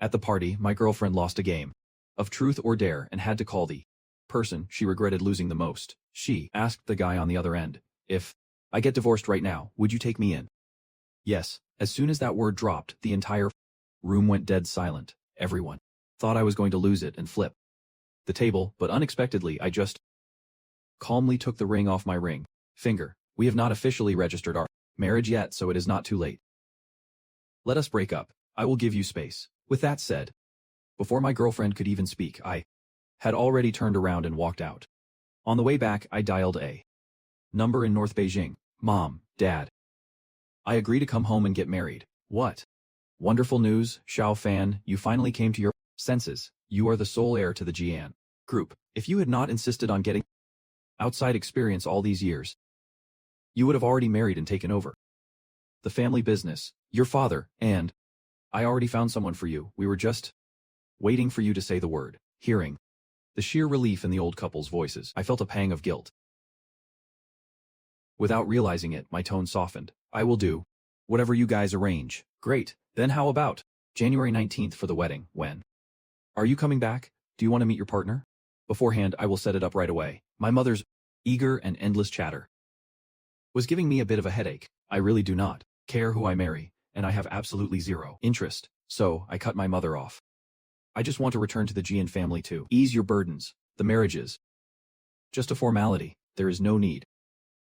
At the party, my girlfriend lost a game of truth or dare and had to call the person she regretted losing the most. She asked the guy on the other end, "If I get divorced right now, would you take me in?" Yes. As soon as that word dropped, the entire room went dead silent. Everyone thought I was going to lose it and flip the table, but unexpectedly I just calmly took the ring off my ring finger. "We have not officially registered our marriage yet, so it is not too late. Let us break up. I will give you space." With that said, before my girlfriend could even speak, I had already turned around and walked out. On the way back, I dialed a number in North Beijing. "Mom, Dad, I agree to come home and get married." "What? Wonderful news, Xiao Fan, you finally came to your senses. You are the sole heir to the Jian group. If you had not insisted on getting outside experience all these years, you would have already married and taken over the family business. Your father, and I already found someone for you. We were just waiting for you to say the word." Hearing the sheer relief in the old couple's voices, I felt a pang of guilt. Without realizing it, my tone softened. "I will do whatever you guys arrange." "Great. Then how about January 19th for the wedding? When are you coming back? Do you want to meet your partner? Beforehand, I will set it up right away." My mother's eager and endless chatter was giving me a bit of a headache. I really do not care who I marry, and I have absolutely zero interest, so I cut my mother off. "I just want to return to the Jian family to ease your burdens. The marriage is just a formality. There is no need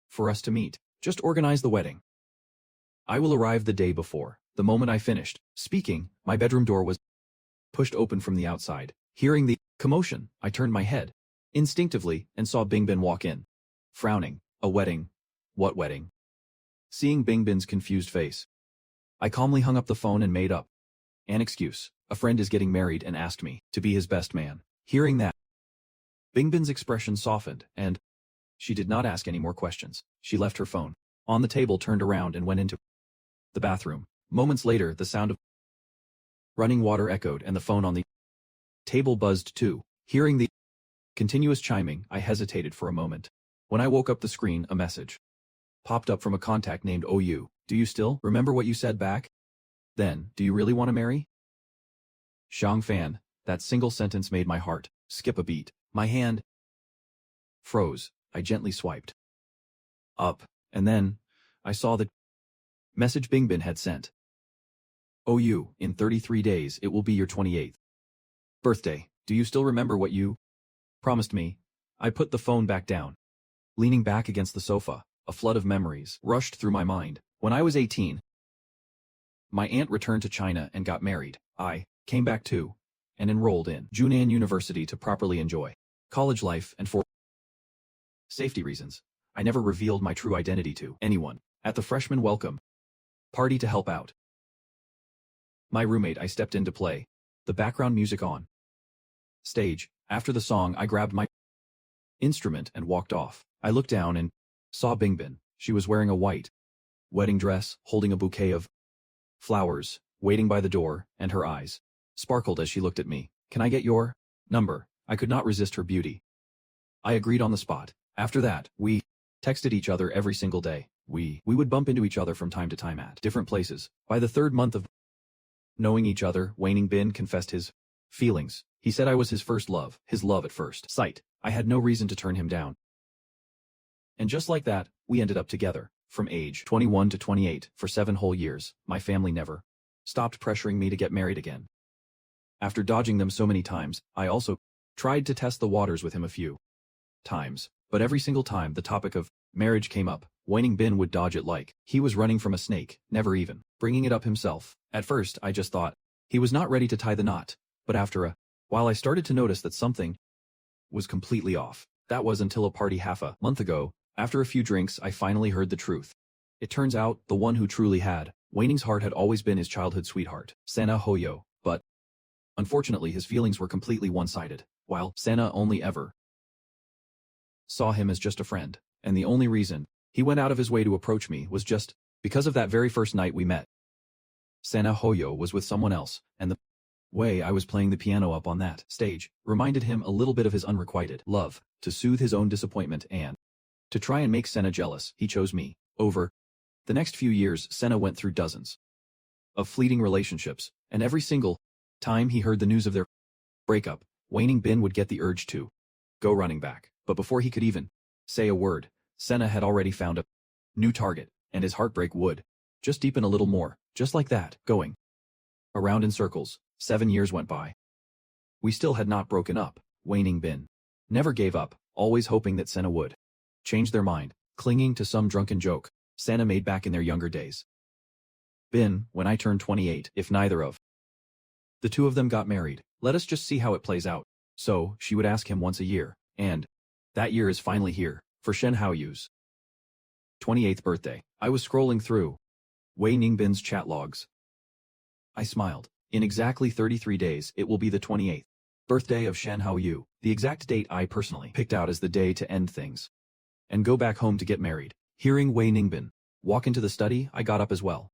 for us to meet. Just organize the wedding. I will arrive the day before." The moment I finished speaking, my bedroom door was pushed open from the outside. Hearing the commotion, I turned my head instinctively and saw Bingbin walk in. Frowning. "A wedding? What wedding?" Seeing Bingbin's confused face, I calmly hung up the phone and made up an excuse. "A friend is getting married and asked me to be his best man." Hearing that, Bingbin's expression softened, and she did not ask any more questions. She left her phone on the table, turned around and went into the bathroom. Moments later, the sound of running water echoed and the phone on the table buzzed too. Hearing the continuous chiming, I hesitated for a moment. When I woke up, the screen, a message popped up from a contact named OU. "Do you still remember what you said back then? Do you really want to marry?" Shang Fan. That single sentence made my heart skip a beat. My hand froze. I gently swiped up, and then I saw the message Bingbin had sent. "OU, in 33 days it will be your 28th birthday. Do you still remember what you promised me?" I put the phone back down. Leaning back against the sofa, a flood of memories rushed through my mind. When I was 18, my aunt returned to China and got married. I came back too, and enrolled in Junan University to properly enjoy college life, and for safety reasons, I never revealed my true identity to anyone. At the freshman welcome party to help out my roommate, I stepped in to play the background music on stage. After the song, I grabbed my instrument and walked off. I looked down and saw Bingbin. She was wearing a white wedding dress, holding a bouquet of flowers, waiting by the door, and her eyes sparkled as she looked at me. "Can I get your number?" I could not resist her beauty. I agreed on the spot. After that, we texted each other every single day. We would bump into each other from time to time at different places. By the third month of knowing each other, Waning Bin confessed his feelings. He said I was his first love, his love at first sight. I had no reason to turn him down. And just like that, we ended up together. From age 21 to 28, for 7 whole years, my family never stopped pressuring me to get married again. After dodging them so many times, I also tried to test the waters with him a few times. But every single time the topic of marriage came up, Waning Bin would dodge it like he was running from a snake, never even bringing it up himself. At first, I just thought he was not ready to tie the knot, but after a while I started to notice that something was completely off. That was until a party half a month ago. After a few drinks, I finally heard the truth. It turns out, the one who truly had Waning's heart had always been his childhood sweetheart, Sana Hoyo, but unfortunately his feelings were completely one-sided, while Sana only ever saw him as just a friend, and the only reason he went out of his way to approach me was just because of that very first night we met. Sana Hoyo was with someone else, and the way I was playing the piano up on that stage reminded him a little bit of his unrequited love. To soothe his own disappointment and to try and make Senna jealous, he chose me. Over the next few years, Senna went through dozens of fleeting relationships, and every single time he heard the news of their breakup, Waning Bin would get the urge to go running back. But before he could even say a word, Senna had already found a new target, and his heartbreak would just deepen a little more, just like that, going around in circles. 7 years went by. We still had not broken up. Waning Bin never gave up, always hoping that Senna would change their mind, clinging to some drunken joke Senna made back in their younger days. Bin, when I turned 28, if neither of the two of them got married, let us just see how it plays out. So, she would ask him once a year, and that year is finally here, for Shen Haoyu's 28th birthday. I was scrolling through Wei Ningbin's chat logs. I smiled. In exactly 33 days, it will be the 28th birthday of Shen Haoyu, the exact date I personally picked out as the day to end things and go back home to get married. Hearing Wei Ningbin walk into the study, I got up as well,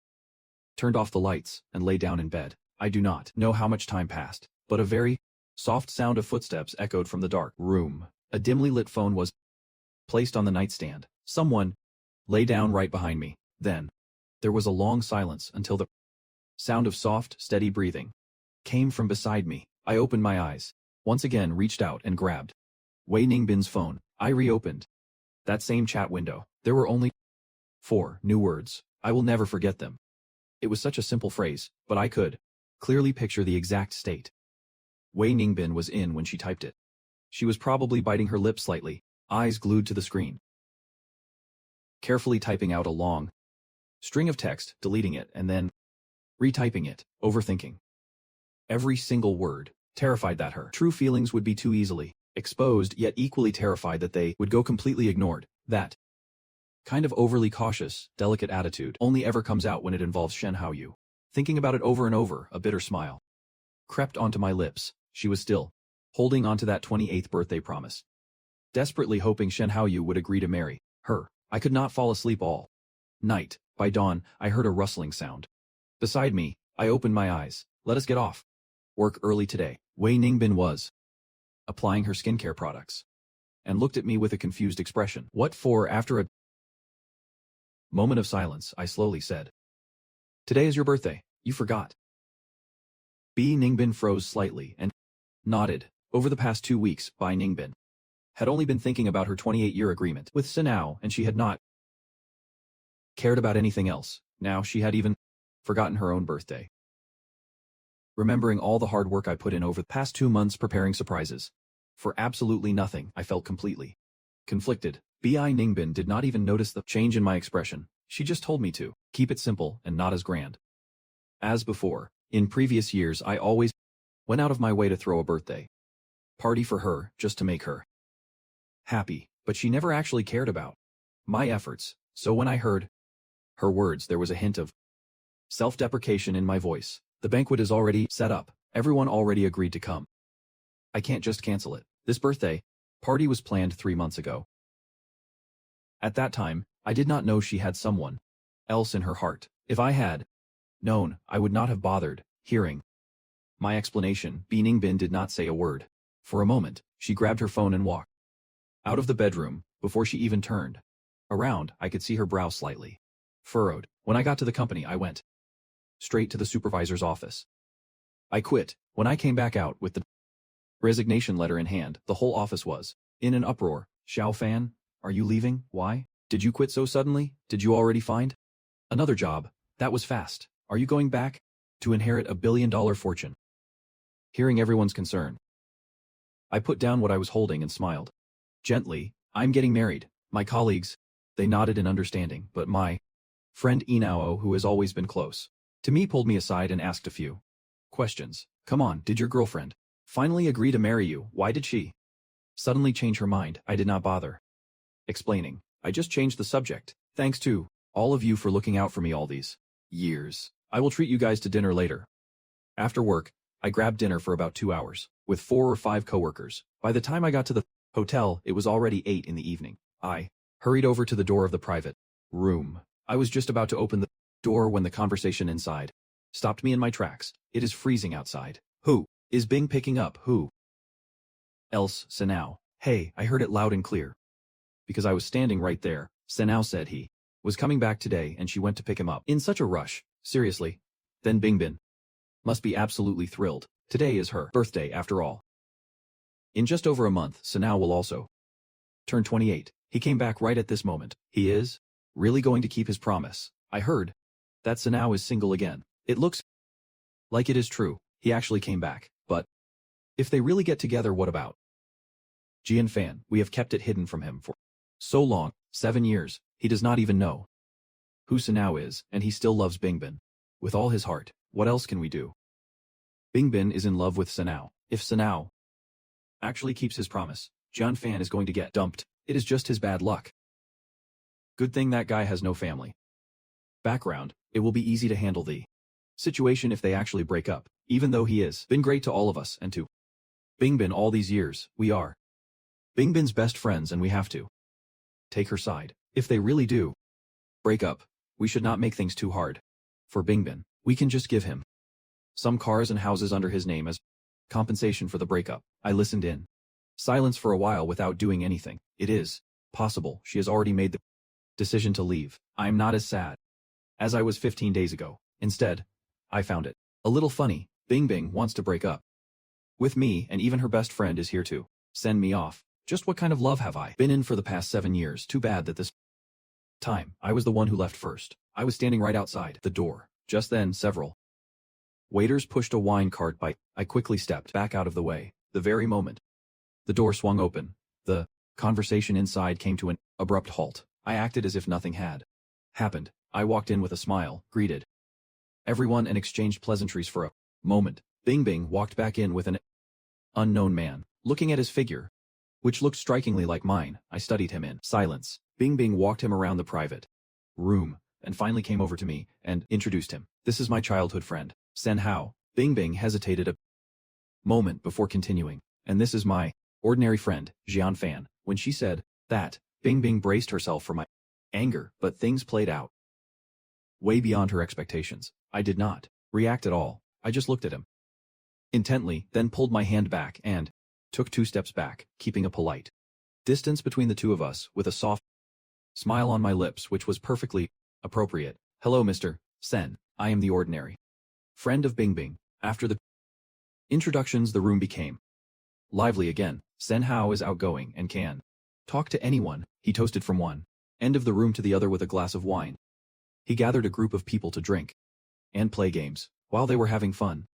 turned off the lights, and lay down in bed. I do not know how much time passed, but a very soft sound of footsteps echoed from the dark room. A dimly lit phone was placed on the nightstand. Someone lay down right behind me. Then there was a long silence until the sound of soft, steady breathing came from beside me. I opened my eyes, once again reached out and grabbed Wei Ningbin's phone. I reopened that same chat window. There were only 4 new words. I will never forget them. It was such a simple phrase, but I could clearly picture the exact state Wei Ningbin was in when she typed it. She was probably biting her lips slightly, eyes glued to the screen, carefully typing out a long string of text, deleting it, and then retyping it, overthinking every single word, terrified that her true feelings would be too easily exposed, yet equally terrified that they would go completely ignored. That kind of overly cautious, delicate attitude only ever comes out when it involves Shen Haoyu. Thinking about it over and over, a bitter smile crept onto my lips. She was still holding onto that 28th birthday promise, desperately hoping Shen Haoyu would agree to marry her. I could not fall asleep all night. By dawn, I heard a rustling sound beside me. I opened my eyes. Let us get off work early today. Wei Ningbin was applying her skincare products and looked at me with a confused expression. What for? After a moment of silence, I slowly said, "Today is your birthday. You forgot." Bi Ningbin froze slightly and nodded. Over the past 2 weeks, Bai Ningbin had only been thinking about her 28-year agreement with Sinao, and she had not cared about anything else. Now she had even forgotten her own birthday. Remembering all the hard work I put in over the past 2 months preparing surprises for absolutely nothing, I felt completely conflicted. Bi Ningbin did not even notice the change in my expression. She just told me to keep it simple and not as grand as before. In previous years, I always went out of my way to throw a birthday party for her just to make her happy, but she never actually cared about my efforts. So when I heard her words, there was a hint of self-deprecation in my voice. The banquet is already set up. Everyone already agreed to come. I can't just cancel it. This birthday party was planned 3 months ago. At that time, I did not know she had someone else in her heart. If I had known, I would not have bothered. Hearing my explanation, Bi Ningbin did not say a word. For a moment, she grabbed her phone and walked out of the bedroom. Before she even turned around, I could see her brow slightly furrowed. When I got to the company, I went straight to the supervisor's office. I quit. When I came back out with the resignation letter in hand, the whole office was in an uproar. "Xiao Fan, are you leaving? Why? Did you quit so suddenly? Did you already find another job? That was fast. Are you going back to inherit a billion-dollar fortune?" Hearing everyone's concern, I put down what I was holding and smiled gently. "I'm getting married." My colleagues, they nodded in understanding, but my friend Inao, who has always been close to me, pulled me aside and asked a few questions. "Come on, did your girlfriend finally agree to marry you? Why did she suddenly change her mind?" I did not bother explaining. I just changed the subject. "Thanks to all of you for looking out for me all these years. I will treat you guys to dinner later." After work, I grabbed dinner for about 2 hours with 4 or 5 coworkers. By the time I got to the hotel, it was already 8 in the evening. I hurried over to the door of the private room. I was just about to open the door when the conversation inside stopped me in my tracks. "It is freezing outside. Who is Bing picking up? Who else? Sinao." "Hey," I heard it loud and clear, because I was standing right there. Sinao said he was coming back today and she went to pick him up. In such a rush. Seriously? Then Bingbin must be absolutely thrilled. Today is her birthday after all. In just over a month, Sanao will also turn 28. He came back right at this moment. He is really going to keep his promise. I heard that Sanao is single again. It looks like it is true. He actually came back. But if they really get together, what about Jian Fan? We have kept it hidden from him for so long, 7 years. He does not even know who Sanao is, and he still loves Bingbin with all his heart. What else can we do? Bingbin is in love with Sanao. If Sanao actually keeps his promise, Jian Fan is going to get dumped. It is just his bad luck. Good thing that guy has no family background. It will be easy to handle the situation if they actually break up. Even though he has been great to all of us and to Bingbin all these years, we are Bingbin's best friends and we have to take her side. If they really do break up, we should not make things too hard for Bingbin. We can just give him some cars and houses under his name as compensation for the breakup. I listened in silence for a while without doing anything. It is possible she has already made the decision to leave. I am not as sad as I was 15 days ago. Instead, I found it a little funny. Bingbin wants to break up with me, and even her best friend is here to send me off. Just what kind of love have I been in for the past 7 years? Too bad that this time I was the one who left first. I was standing right outside the door. Just then, several waiters pushed a wine cart by. I quickly stepped back out of the way. The very moment the door swung open, the conversation inside came to an abrupt halt. I acted as if nothing had happened. I walked in with a smile, greeted everyone and exchanged pleasantries for a moment. Bingbin walked back in with an unknown man. Looking at his figure, which looked strikingly like mine, I studied him in silence. Bingbin walked him around the private room, and finally came over to me and introduced him. This is my childhood friend, Sen Hao. Bingbin hesitated a moment before continuing. And this is my ordinary friend, Jian Fan. When she said that, Bingbin braced herself for my anger, but things played out way beyond her expectations. I did not react at all. I just looked at him intently, then pulled my hand back and took 2 steps back, keeping a polite distance between the two of us, with a soft smile on my lips which was perfectly appropriate. Hello, Mr. Sen. I am the ordinary friend of Bingbin. After the introductions, the room became lively again. Sen Hao is outgoing and can talk to anyone. He toasted from one end of the room to the other with a glass of wine. He gathered a group of people to drink and play games. While they were having fun,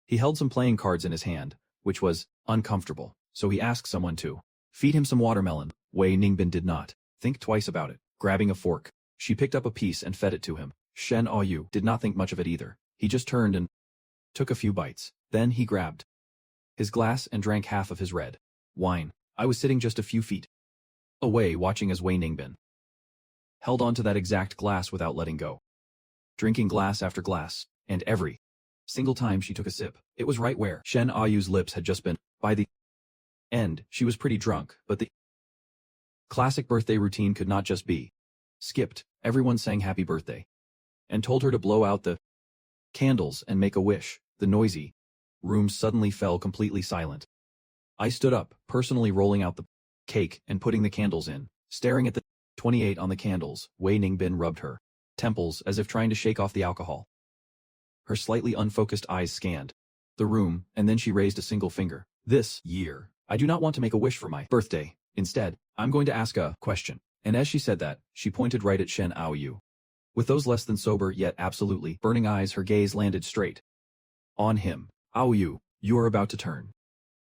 he held some playing cards in his hand, which was uncomfortable, so he asked someone to feed him some watermelon. Wei Ningbin did not think twice about it. Grabbing a fork, she picked up a piece and fed it to him. Shen Aoyu did not think much of it either. He just turned and took a few bites. Then he grabbed his glass and drank half of his red wine. I was sitting just a few feet away watching as Wei Ningbin held on to that exact glass without letting go, drinking glass after glass, and every single time she took a sip, it was right where Shen Aoyu's lips had just been. By the end, she was pretty drunk, but the classic birthday routine could not just be skipped. Everyone sang happy birthday and told her to blow out the candles and make a wish. The noisy room suddenly fell completely silent. I stood up, personally rolling out the cake and putting the candles in, staring at the 28 on the candles. Wei Ningbin rubbed her temples as if trying to shake off the alcohol. Her slightly unfocused eyes scanned the room, and then she raised a single finger. This year, I do not want to make a wish for my birthday. Instead, I'm going to ask a question. And as she said that, she pointed right at Shen Aoyu. With those less than sober yet absolutely burning eyes, her gaze landed straight on him. Aoyu, you are about to turn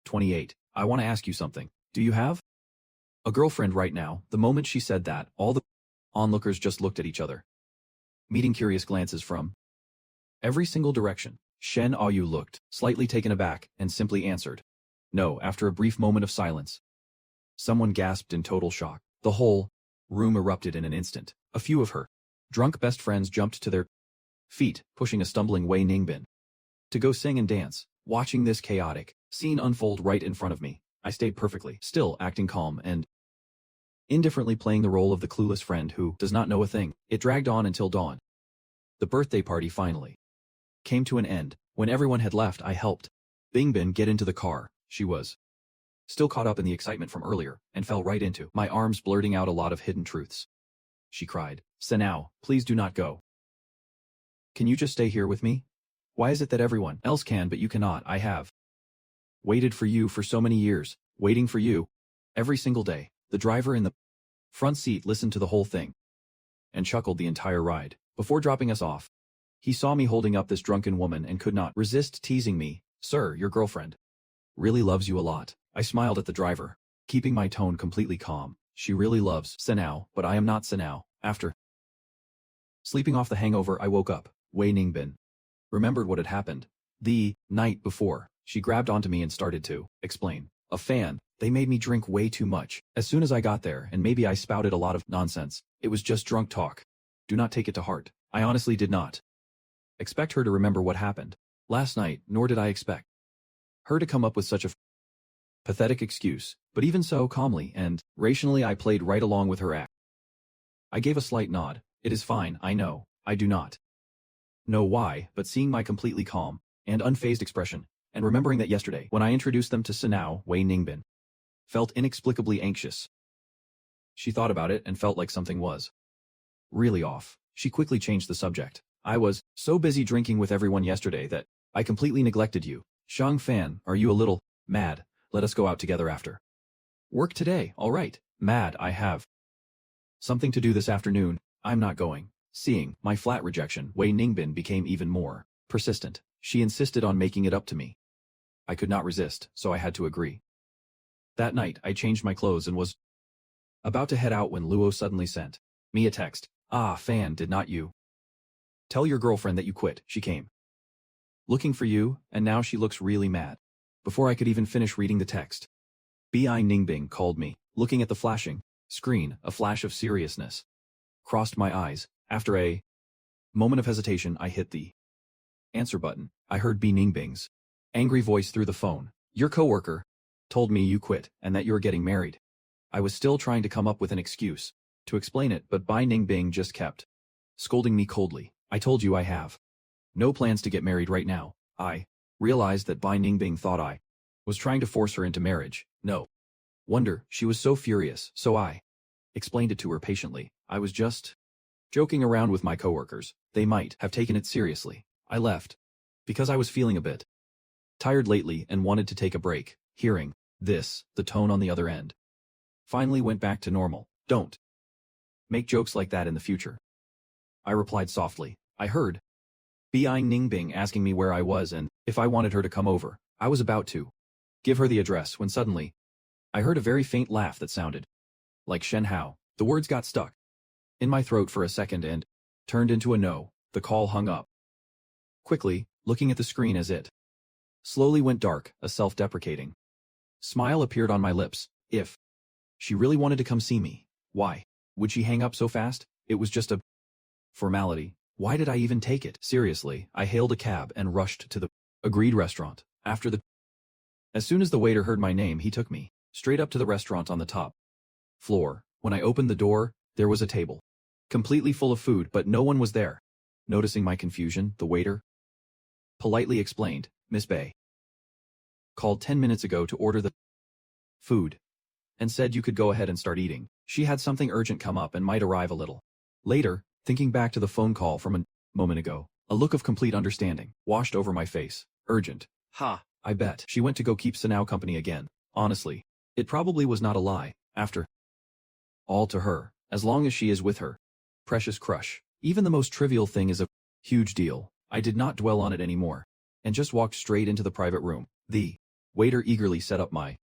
28. I want to ask you something. Do you have a girlfriend right now? The moment she said that, all the onlookers just looked at each other, meeting curious glances from every single direction. Shen Aoyu looked slightly taken aback and simply answered no. After a brief moment of silence, someone gasped in total shock. The whole room erupted in an instant. A few of her drunk best friends jumped to their feet, pushing a stumbling Wei Ningbin to go sing and dance. Watching this chaotic scene unfold right in front of me, I stayed perfectly still, acting calm and indifferently, playing the role of the clueless friend who does not know a thing. It dragged on until dawn. The birthday party finally came to an end. When everyone had left, I helped Bingbin get into the car. She was still caught up in the excitement from earlier, and fell right into my arms, blurting out a lot of hidden truths. She cried, Sanao, please do not go. Can you just stay here with me? Why is it that everyone else can but you cannot? I have waited for you for so many years, waiting for you. Every single day. The driver in the front seat listened to the whole thing and chuckled the entire ride. Before dropping us off, he saw me holding up this drunken woman and could not resist teasing me. Sir, your girlfriend really loves you a lot. I smiled at the driver, keeping my tone completely calm. She really loves Senao, but I am not Senao. After sleeping off the hangover, I woke up. Wei Ningbin remembered what had happened the night before. She grabbed onto me and started to explain. A fan. They made me drink way too much. As soon as I got there, and maybe I spouted a lot of nonsense, it was just drunk talk. Do not take it to heart. I honestly did not expect her to remember what happened last night, nor did I expect her to come up with such a pathetic excuse. But even so, calmly and rationally, I played right along with her act. I gave a slight nod. It is fine, I know. I do not know why, but seeing my completely calm and unfazed expression, and remembering that yesterday, when I introduced them to Senao, Wei Ningbin felt inexplicably anxious. She thought about it and felt like something was really off. She quickly changed the subject. I was so busy drinking with everyone yesterday that I completely neglected you. Shang Fan, are you a little mad? Let us go out together after work today. All right. Mad, I have something to do this afternoon. I'm not going. Seeing my flat rejection, Wei Ningbin became even more persistent. She insisted on making it up to me. I could not resist, so I had to agree. That night, I changed my clothes and was about to head out when Luo suddenly sent me a text. Ah, Fan, did not you tell your girlfriend that you quit? She came looking for you, and now she looks really mad. Before I could even finish reading the text, Bi Ningbing called me. Looking at the flashing screen, a flash of seriousness crossed my eyes. After a moment of hesitation, I hit the answer button. I heard Bi Ningbing's angry voice through the phone. Your coworker told me you quit and that you're getting married. I was still trying to come up with an excuse to explain it, but Bi Ningbing just kept scolding me coldly. I told you I have no plans to get married right now. I realized that Bi Ningbing thought I was trying to force her into marriage. No wonder she was so furious, so I explained it to her patiently. I was just joking around with my coworkers. They might have taken it seriously. I left because I was feeling a bit tired lately and wanted to take a break. Hearing this, the tone on the other end finally went back to normal. Don't make jokes like that in the future, I replied softly. I heard Bi Ningbing asking me where I was and if I wanted her to come over. I was about to give her the address when suddenly I heard a very faint laugh that sounded like Shen Hao. The words got stuck in my throat for a second and turned into a no. The call hung up quickly, looking at the screen as it slowly went dark. A self-deprecating smile appeared on my lips. If she really wanted to come see me, why would she hang up so fast? It was just a formality. Why did I even take it seriously? I hailed a cab and rushed to the agreed restaurant. As soon as the waiter heard my name, he took me straight up to the restaurant on the top floor. When I opened the door, there was a table completely full of food, but no one was there. Noticing my confusion, the waiter politely explained, Miss Bay called 10 minutes ago to order the food and said you could go ahead and start eating. She had something urgent come up and might arrive a little later. Thinking back to the phone call from a moment ago, a look of complete understanding washed over my face. Urgent. Ha, I bet she went to go keep Senao company again. Honestly, it probably was not a lie. After all, to her, as long as she is with her precious crush, even the most trivial thing is a huge deal. I did not dwell on it anymore and just walked straight into the private room. The waiter eagerly set up my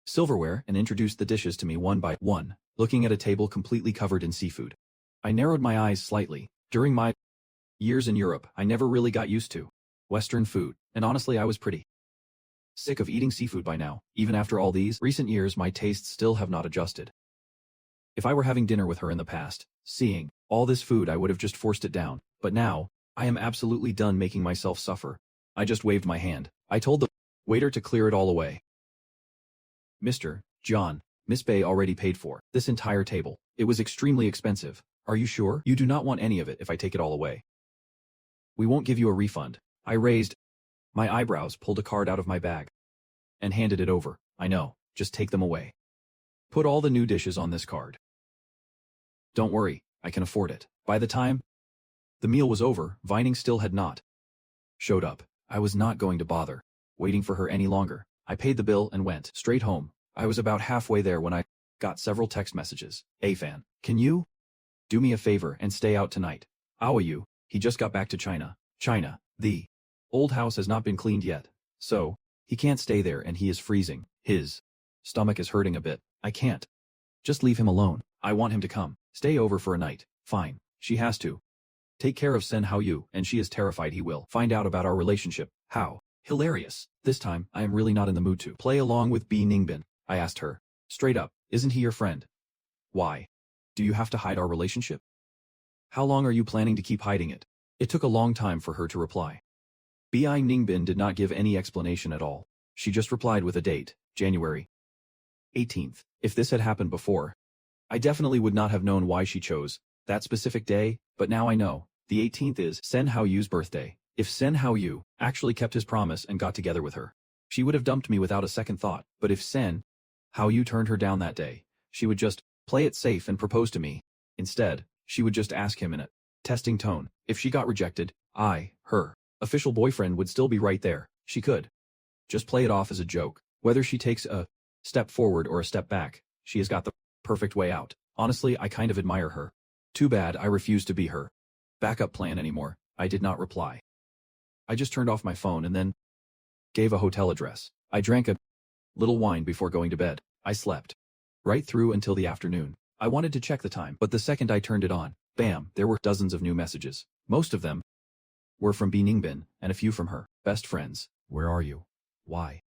silverware and introduced the dishes to me one by one, looking at a table completely covered in seafood. I narrowed my eyes slightly. During my years in Europe, I never really got used to Western food, and honestly I was pretty sick of eating seafood by now. Even after all these recent years, my tastes still have not adjusted. If I were having dinner with her in the past, seeing all this food, I would have just forced it down. But now, I am absolutely done making myself suffer. I just waved my hand. I told the waiter to clear it all away. Mr. John, Miss Bay already paid for this entire table. It was extremely expensive. Are you sure you do not want any of it if I take it all away? We won't give you a refund. I raised my eyebrows, pulled a card out of my bag, and handed it over. I know, just take them away. Put all the new dishes on this card. Don't worry, I can afford it. By the time the meal was over, Vining still had not showed up. I was not going to bother waiting for her any longer. I paid the bill and went straight home. I was about halfway there when I got several text messages. "Hey fan, can you do me a favor and stay out tonight? How are you? He just got back to China. The old house has not been cleaned yet, so he can't stay there and he is freezing. His stomach is hurting a bit. I can't just leave him alone. I want him to come stay over for a night. Fine. She has to take care of Sen Hao Yu, and she is terrified he will find out about our relationship." How hilarious. This time, I am really not in the mood to play along with B Ningbin. I asked her straight up, "Isn't he your friend? Why do you have to hide our relationship? How long are you planning to keep hiding it?" It took a long time for her to reply. Bi Ningbin did not give any explanation at all. She just replied with a date, January 18th. If this had happened before, I definitely would not have known why she chose that specific day, but now I know. The 18th is Sen Hao Yu's birthday. If Sen Hao Yu actually kept his promise and got together with her, she would have dumped me without a second thought. But if Sen Hao Yu turned her down that day, she would just play it safe and propose to me. Instead, she would just ask him in a testing tone. If she got rejected, her official boyfriend would still be right there. She could just play it off as a joke. Whether she takes a step forward or a step back, she has got the perfect way out. Honestly, I kind of admire her. Too bad I refuse to be her backup plan anymore. I did not reply. I just turned off my phone and then gave a hotel address. I drank a little wine before going to bed. I slept right through until the afternoon. I wanted to check the time, but the second I turned it on, bam, there were dozens of new messages. Most of them were from B Ningbin, and a few from her best friends. "Where are you? Why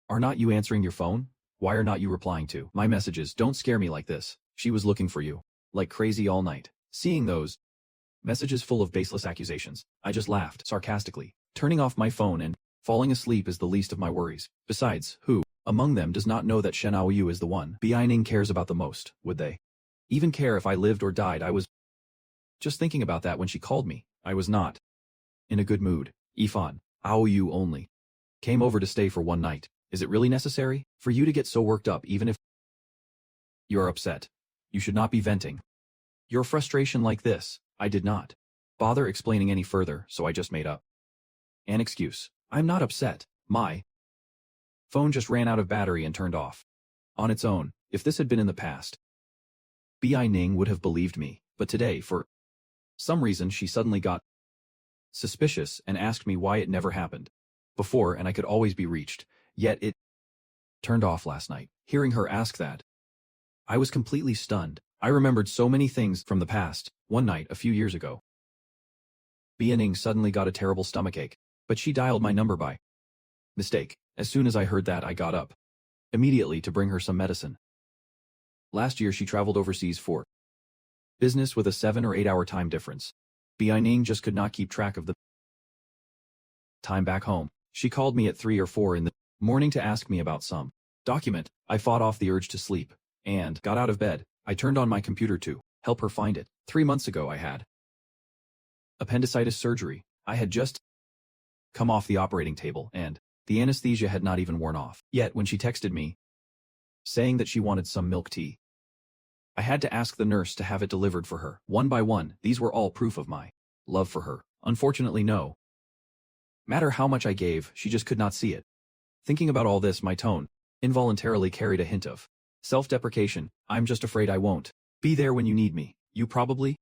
are not you answering your phone? Why are not you replying to my messages? Don't scare me like this. She was looking for you like crazy all night." Seeing those messages full of baseless accusations, I just laughed sarcastically. Turning off my phone and falling asleep is the least of my worries. Besides, who among them does not know that Shen Hao Yu is the one Bi Ning cares about the most? Would they even care if I lived or died? I was just thinking about that when she called me. I was not in a good mood. "Ifan, Hao Yu only came over to stay for one night. Is it really necessary for you to get so worked up even if you are upset? You should not be venting your frustration like this." I did not bother explaining any further, so I just made up an excuse. "I'm not upset. My phone just ran out of battery and turned off on its own." If this had been in the past, Bi Ning would have believed me, but today, for some reason, she suddenly got suspicious and asked me why it never happened before and I could always be reached, yet it turned off last night. Hearing her ask that, I was completely stunned. I remembered so many things from the past. One night, a few years ago, Bi Ning suddenly got a terrible stomachache, but she dialed my number by mistake. As soon as I heard that, I got up immediately to bring her some medicine. Last year she traveled overseas for business with a 7 or 8 hour time difference. Bi Ning just could not keep track of the time back home. She called me at 3 or 4 in the morning to ask me about some document. I fought off the urge to sleep and got out of bed. I turned on my computer to help her find it. 3 months ago I had appendicitis surgery. I had just come off the operating table and the anesthesia had not even worn off. Yet when she texted me saying that she wanted some milk tea, I had to ask the nurse to have it delivered for her. One by one, these were all proof of my love for her. Unfortunately, no matter how much I gave, she just could not see it. Thinking about all this, my tone involuntarily carried a hint of self-deprecation. "I'm just afraid I won't be there when you need me. You probably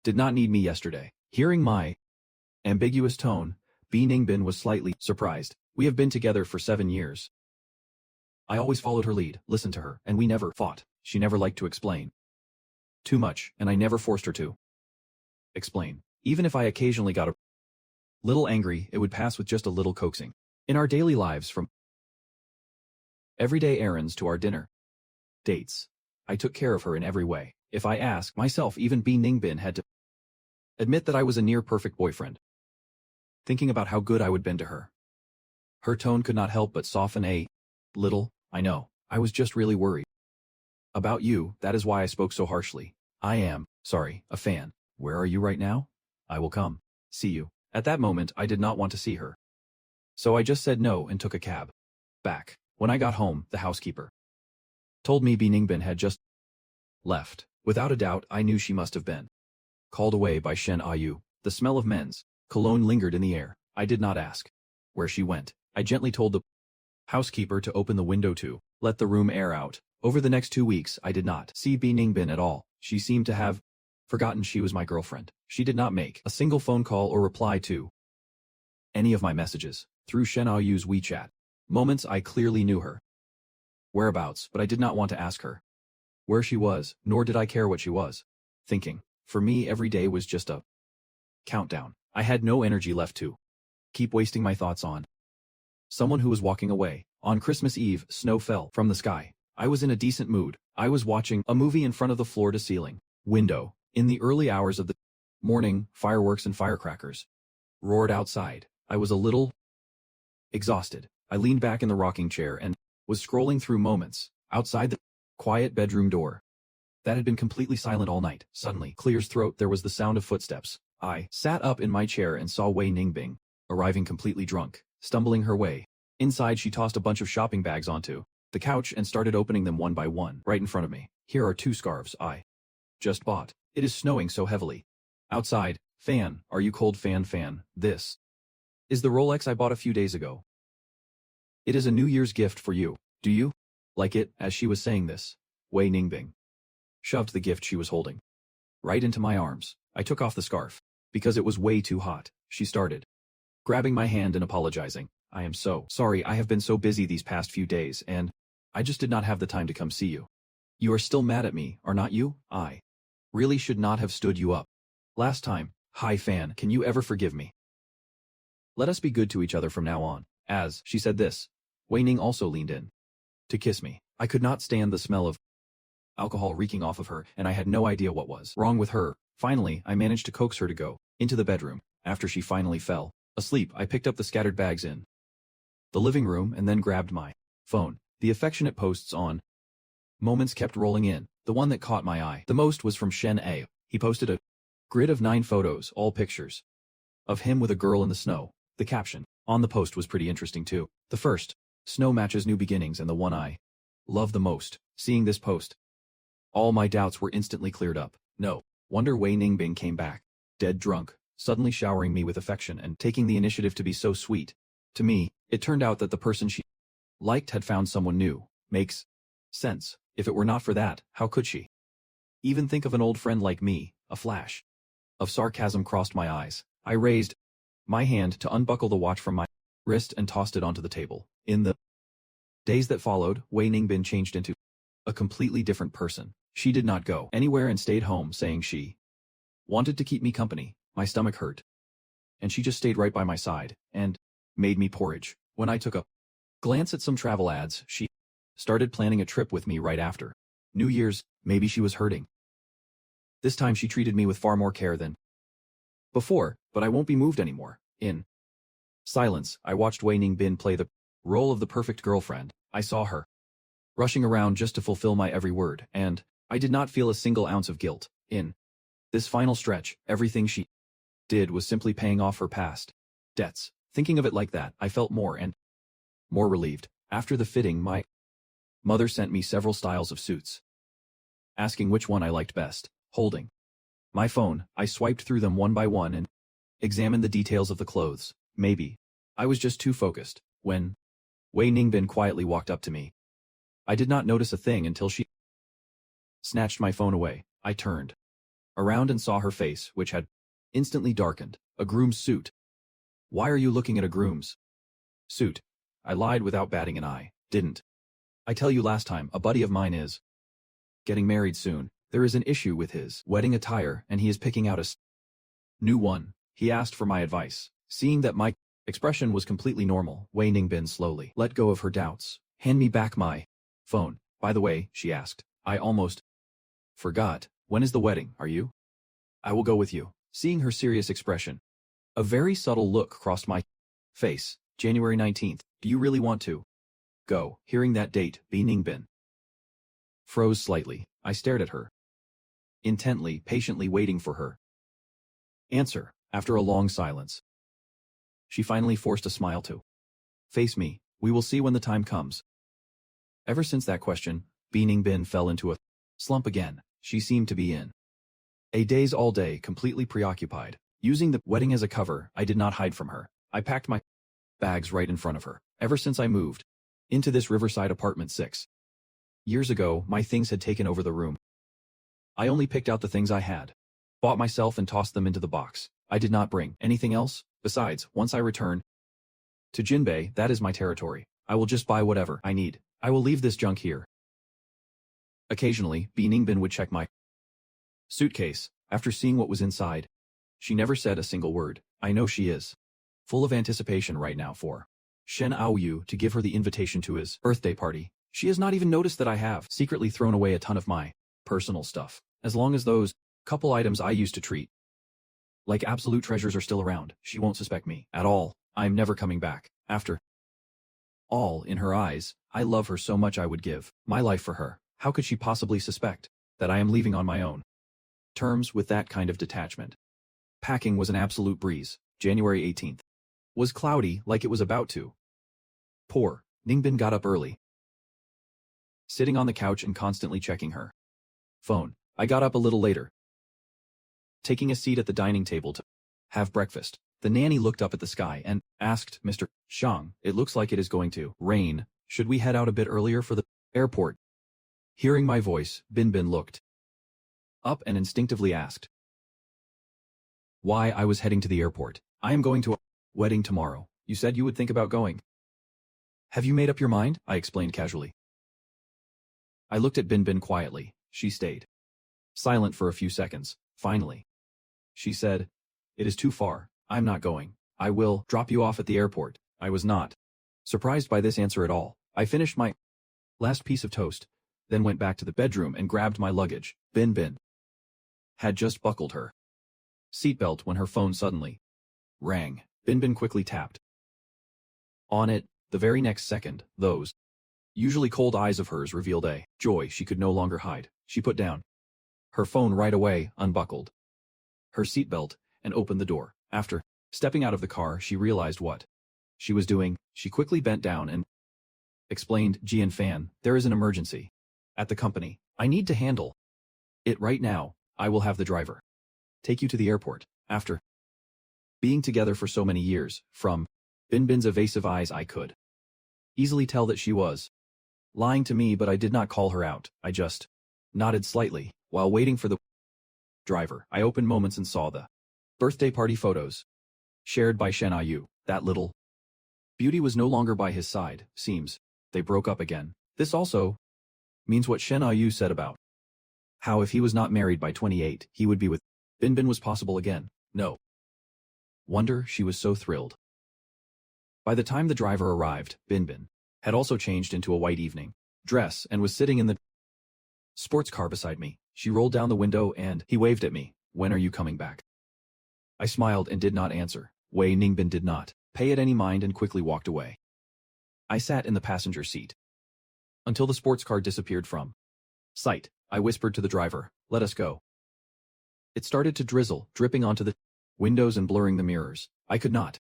did not need me yesterday." Hearing my ambiguous tone, Bi Ningbin was slightly surprised. We have been together for 7 years. I always followed her lead, listened to her, and we never fought. She never liked to explain too much, and I never forced her to explain. Even if I occasionally got a little angry, it would pass with just a little coaxing. In our daily lives, from everyday errands to our dinner dates, I took care of her in every way. If I ask myself, even Bi Ningbin had to admit that I was a near-perfect boyfriend. Thinking about how good I would been to her, her tone could not help but soften a little. "I know, I was just really worried about you, that is why I spoke so harshly. I am sorry, a fan. Where are you right now? I will come see you." At that moment, I did not want to see her, so I just said no and took a cab back. When I got home, the housekeeper told me Bi Ningbin had just left. Without a doubt, I knew she must have been called away by Shen Hao Yu. The smell of men's cologne lingered in the air. I did not ask where she went. I gently told the housekeeper to open the window to let the room air out. Over the next 2 weeks, I did not see Bi Ningbin at all. She seemed to have forgotten she was my girlfriend. She did not make a single phone call or reply to any of my messages. Through Shen Aoyu's WeChat moments, I clearly knew her whereabouts, but I did not want to ask her where she was, nor did I care what she was thinking. For me, every day was just a countdown. I had no energy left to keep wasting my thoughts on someone who was walking away. On Christmas Eve, snow fell from the sky. I was in a decent mood. I was watching a movie in front of the floor-to-ceiling window. In the early hours of the morning, fireworks and firecrackers roared outside. I was a little exhausted. I leaned back in the rocking chair and was scrolling through moments outside the quiet bedroom door that had been completely silent all night. Suddenly, Clear's throat, there was the sound of footsteps. I sat up in my chair and saw Wei Ningbing arriving completely drunk, stumbling her way. Inside, she tossed a bunch of shopping bags onto the couch and started opening them one by one right in front of me. Here are 2 scarves I just bought. It is snowing so heavily outside. Fan, are you cold? Fan. This is the Rolex I bought a few days ago. It is a New Year's gift for you. Do you like it? As she was saying this, Wei Ningbing shoved the gift she was holding right into my arms. I took off the scarf because it was way too hot. She started grabbing my hand and apologizing. I am so sorry, I have been so busy these past few days and I just did not have the time to come see you. You are still mad at me, are not you? I really should not have stood you up last time. Hi Fan, can you ever forgive me? Let us be good to each other from now on. As she said this, Wei Ning also leaned in to kiss me. I could not stand the smell of alcohol reeking off of her, and I had no idea what was wrong with her. Finally, I managed to coax her to go into the bedroom. After she finally fell asleep, I picked up the scattered bags in the living room and then grabbed my phone. The affectionate posts on moments kept rolling in. The one that caught my eye the most was from Shen A. He posted a grid of 9 photos, all pictures of him with a girl in the snow. The caption on the post was pretty interesting too. The first, snow matches new beginnings, and the one I love the most. Seeing this post, all my doubts were instantly cleared up. No wonder Wei Ningbing came back dead drunk, suddenly showering me with affection and taking the initiative to be so sweet to me. It turned out that the person she liked had found someone new. Makes sense. If it were not for that, how could she even think of an old friend like me? A flash of sarcasm crossed my eyes. I raised my hand to unbuckle the watch from my wrist and tossed it onto the table. In the days that followed, Wei Ningbin changed into a completely different person. She did not go anywhere and stayed home, saying she wanted to keep me company. My stomach hurt, and she just stayed right by my side and made me porridge. When I took a glance at some travel ads, she started planning a trip with me right after New Year's. Maybe she was hurting. This time she treated me with far more care than before, but I won't be moved anymore. In silence, I watched Wei Ningbin play the role of the perfect girlfriend. I saw her rushing around just to fulfill my every word, and I did not feel a single ounce of guilt. In this final stretch, everything she did was simply paying off her past debts. Thinking of it like that, I felt more and more relieved. After the fitting, my mother sent me several styles of suits, asking which one I liked best. Holding my phone, I swiped through them one by one and examined the details of the clothes. Maybe I was just too focused. When Wei Ningbin quietly walked up to me, I did not notice a thing until she snatched my phone away. I turned around and saw her face, which had instantly darkened. A groom's suit. Why are you looking at a groom's suit? I lied without batting an eye. Didn't I tell you last time a buddy of mine is getting married soon? There is an issue with his wedding attire, and he is picking out a new one. He asked for my advice. Seeing that my expression was completely normal, Wei Ningbin slowly let go of her doubts. Hand me back my phone. By the way, she asked. I almost forgot. When is the wedding? Are you? I will go with you. Seeing her serious expression, a very subtle look crossed my face. January 19th. Do you really want to go? Hearing that date, Bi Ningbin froze slightly. I stared at her intently, patiently waiting for her answer. After a long silence, she finally forced a smile to face me. We will see when the time comes. Ever since that question, Bi Ningbin fell into a slump again. She seemed to be in a daze all day, completely preoccupied. Using the wedding as a cover, I did not hide from her. I packed my bags right in front of her. Ever since I moved into this Riverside apartment 6 years ago, my things had taken over the room. I only picked out the things I had bought myself and tossed them into the box. I did not bring anything else. Besides, once I return to Jinbei, that is my territory. I will just buy whatever I need. I will leave this junk here. Occasionally, Ningbin would check my suitcase. After seeing what was inside, she never said a single word. I know she is full of anticipation right now for Shen Aoyu to give her the invitation to his birthday party. She has not even noticed that I have secretly thrown away a ton of my personal stuff. As long as those couple items I used to treat like absolute treasures are still around, she won't suspect me at all. I'm never coming back. After all, in her eyes, I love her so much I would give my life for her. How could she possibly suspect that I am leaving on my own terms with that kind of detachment? Packing was an absolute breeze. January 18th was cloudy, like it was about to pour. Ningbin got up early, sitting on the couch and constantly checking her phone. I got up a little later, taking a seat at the dining table to have breakfast. The nanny looked up at the sky and asked, "Mr. Shang, it looks like it is going to rain. Should we head out a bit earlier for the airport?" Hearing my voice, Binbin looked up and instinctively asked why I was heading to the airport. "I am going to a wedding tomorrow. You said you would think about going. Have you made up your mind?" I explained casually. I looked at Binbin quietly. She stayed silent for a few seconds. Finally, she said, "It is too far. I'm not going. I will drop you off at the airport." I was not surprised by this answer at all. I finished my last piece of toast, then went back to the bedroom and grabbed my luggage. Binbin had just buckled her seatbelt when her phone suddenly rang. Binbin quickly tapped on it. The very next second, those usually cold eyes of hers revealed a joy she could no longer hide. She put down her phone right away, unbuckled her seatbelt, and opened the door. After stepping out of the car, she realized what she was doing. She quickly bent down and explained, "Jian Fan, there is an emergency at the company. I need to handle it right now. I will have the driver take you to the airport." After being together for so many years, from Binbin's evasive eyes I could easily tell that she was lying to me, but I did not call her out. I just nodded slightly. While waiting for the driver, I opened Moments and saw the birthday party photos shared by Shen Ayu. That little beauty was no longer by his side. Seems they broke up again. This also means what Shen Ayu said about how if he was not married by 28, he would be with Binbin was possible again. No wonder she was so thrilled. By the time the driver arrived, Binbin had also changed into a white evening dress and was sitting in the sports car beside me. She rolled down the window and he waved at me. "When are you coming back?" I smiled and did not answer. Wei Ningbin did not pay it any mind and quickly walked away. I sat in the passenger seat until the sports car disappeared from sight. I whispered to the driver, "Let us go." It started to drizzle, dripping onto the windows and blurring the mirrors. I could not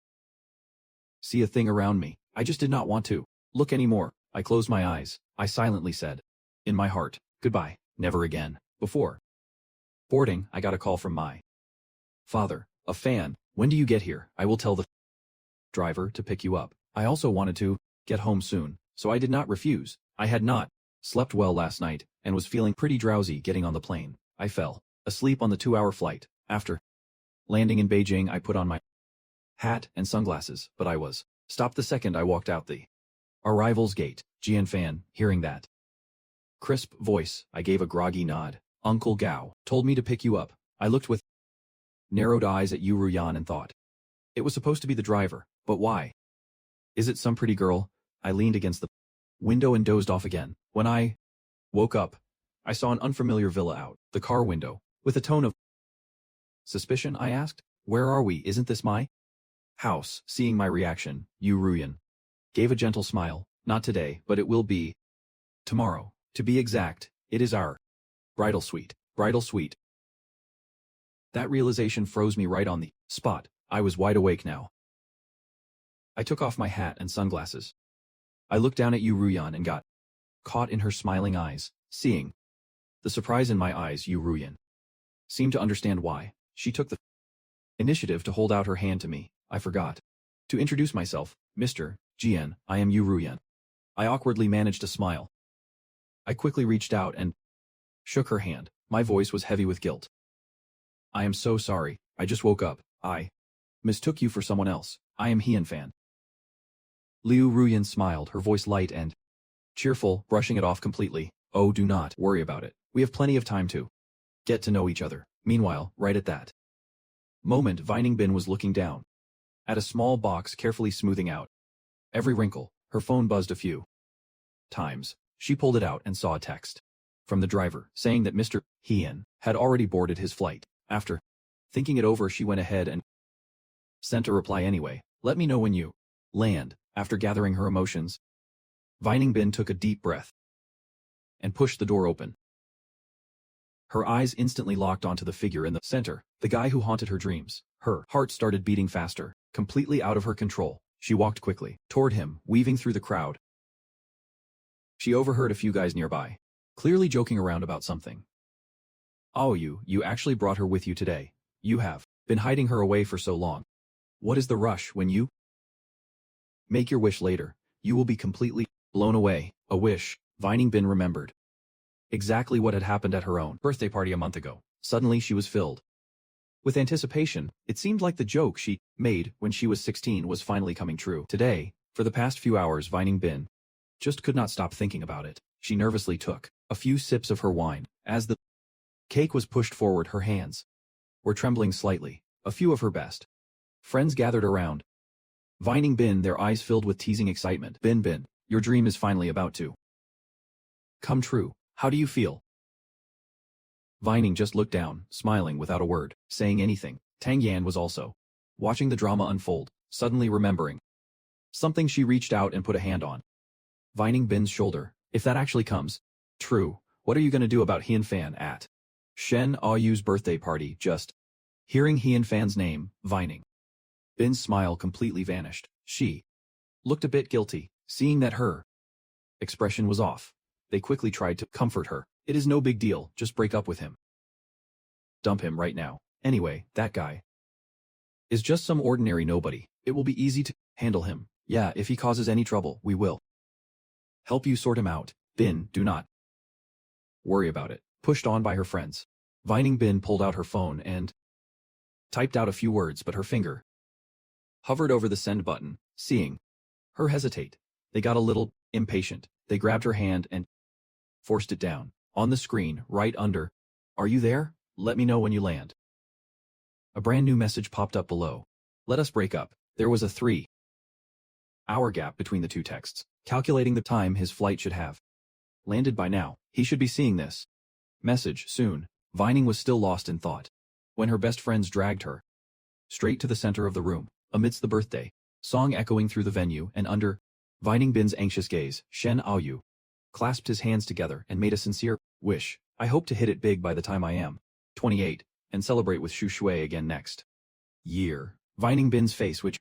see a thing around me. I just did not want to look anymore. I closed my eyes. I silently said, in my heart, "Goodbye, never again." Before boarding, I got a call from my father. "A fan, when do you get here? I will tell the driver to pick you up." I also wanted to get home soon, so I did not refuse. I had not slept well last night and was feeling pretty drowsy getting on the plane. I fell asleep on the 2-hour flight. After landing in Beijing, I put on my hat and sunglasses, but I was stopped the second I walked out the arrivals gate. Jian Fan, hearing that crisp voice, I gave a groggy nod. "Uncle Gao told me to pick you up." I looked with narrowed eyes at Yu Ruyan and thought it was supposed to be the driver, but why? Is it some pretty girl? I leaned against the window and dozed off again. When I woke up, I saw an unfamiliar villa out the car window. With a tone of suspicion, I asked, "Where are we? Isn't this my house?" Seeing my reaction, Yu Ruyan gave a gentle smile. "Not today, but it will be tomorrow. To be exact, it is our bridal suite." Bridal suite. That realization froze me right on the spot. I was wide awake now. I took off my hat and sunglasses. I looked down at Yu Ruyan and got caught in her smiling eyes. Seeing the surprise in my eyes, Yu Ruyan seemed to understand why. She took the initiative to hold out her hand to me. I forgot To introduce myself, Mr. Jian, I am Yu Ruyan. I awkwardly managed to smile. I quickly reached out and shook her hand. My voice was heavy with guilt. I am so sorry, I just woke up. I mistook you for someone else. I am Hien Fan. Liu Ruyan smiled, her voice light and cheerful, brushing it off completely. Oh, do not worry about it. We have plenty of time to get to know each other. Meanwhile, right at that moment, Vining Bin was looking down at a small box, carefully smoothing out every wrinkle. Her phone buzzed a few times. She pulled it out and saw a text from the driver saying that Mr. Hien had already boarded his flight. After thinking it over, she went ahead and sent a reply anyway. Let me know when you land. After gathering her emotions, Vining Bin took a deep breath and pushed the door open. Her eyes instantly locked onto the figure in the center, the guy who haunted her dreams. Her heart started beating faster, completely out of her control. She walked quickly toward him, weaving through the crowd. She overheard a few guys nearby, clearly joking around about something. Oh, you actually brought her with you today. You have been hiding her away for so long. What is the rush? When you make your wish later, you will be completely blown away. A wish. Vining Bin remembered exactly what had happened at her own birthday party a month ago. Suddenly she was filled with anticipation. It seemed like the joke she made when she was 16 was finally coming true. Today, for the past few hours, Vining Bin just could not stop thinking about it. She nervously took a few sips of her wine. As the cake was pushed forward, her hands were trembling slightly. A few of her best friends gathered around Vining Bin, their eyes filled with teasing excitement. Bin, your dream is finally about to come true. How do you feel? Vining just looked down, smiling without a word, saying anything. Tang Yan was also watching the drama unfold, suddenly remembering something. She reached out and put a hand on Vining Bin's shoulder. If that actually comes true, what are you going to do about Hien Fan at Shen Aoyu's birthday party? Just hearing Hien Fan's name, Vining Bin's smile completely vanished. She looked a bit guilty, seeing that her expression was off. They quickly tried to comfort her. It is no big deal, just break up with him. Dump him right now. Anyway, that guy is just some ordinary nobody. It will be easy to handle him. Yeah, if he causes any trouble, we will help you sort him out. Bin, do not worry about it. Pushed on by her friends, Vining Bin pulled out her phone and typed out a few words, but her finger hovered over the send button. Seeing her hesitate, they got a little impatient. They grabbed her hand and forced it down on the screen right under. Are you there? Let me know when you land. A brand new message popped up below. Let us break up. There was a 3-hour gap between the two texts. Calculating the time his flight should have landed by now, he should be seeing this message soon. Vining was still lost in thought when her best friends dragged her straight to the center of the room. Amidst the birthday song echoing through the venue and under Vining Bin's anxious gaze, Shen Aoyu clasped his hands together and made a sincere wish. I hope to hit it big by the time I am 28 and celebrate with Shu Shui again next year. Vining Bin's face, which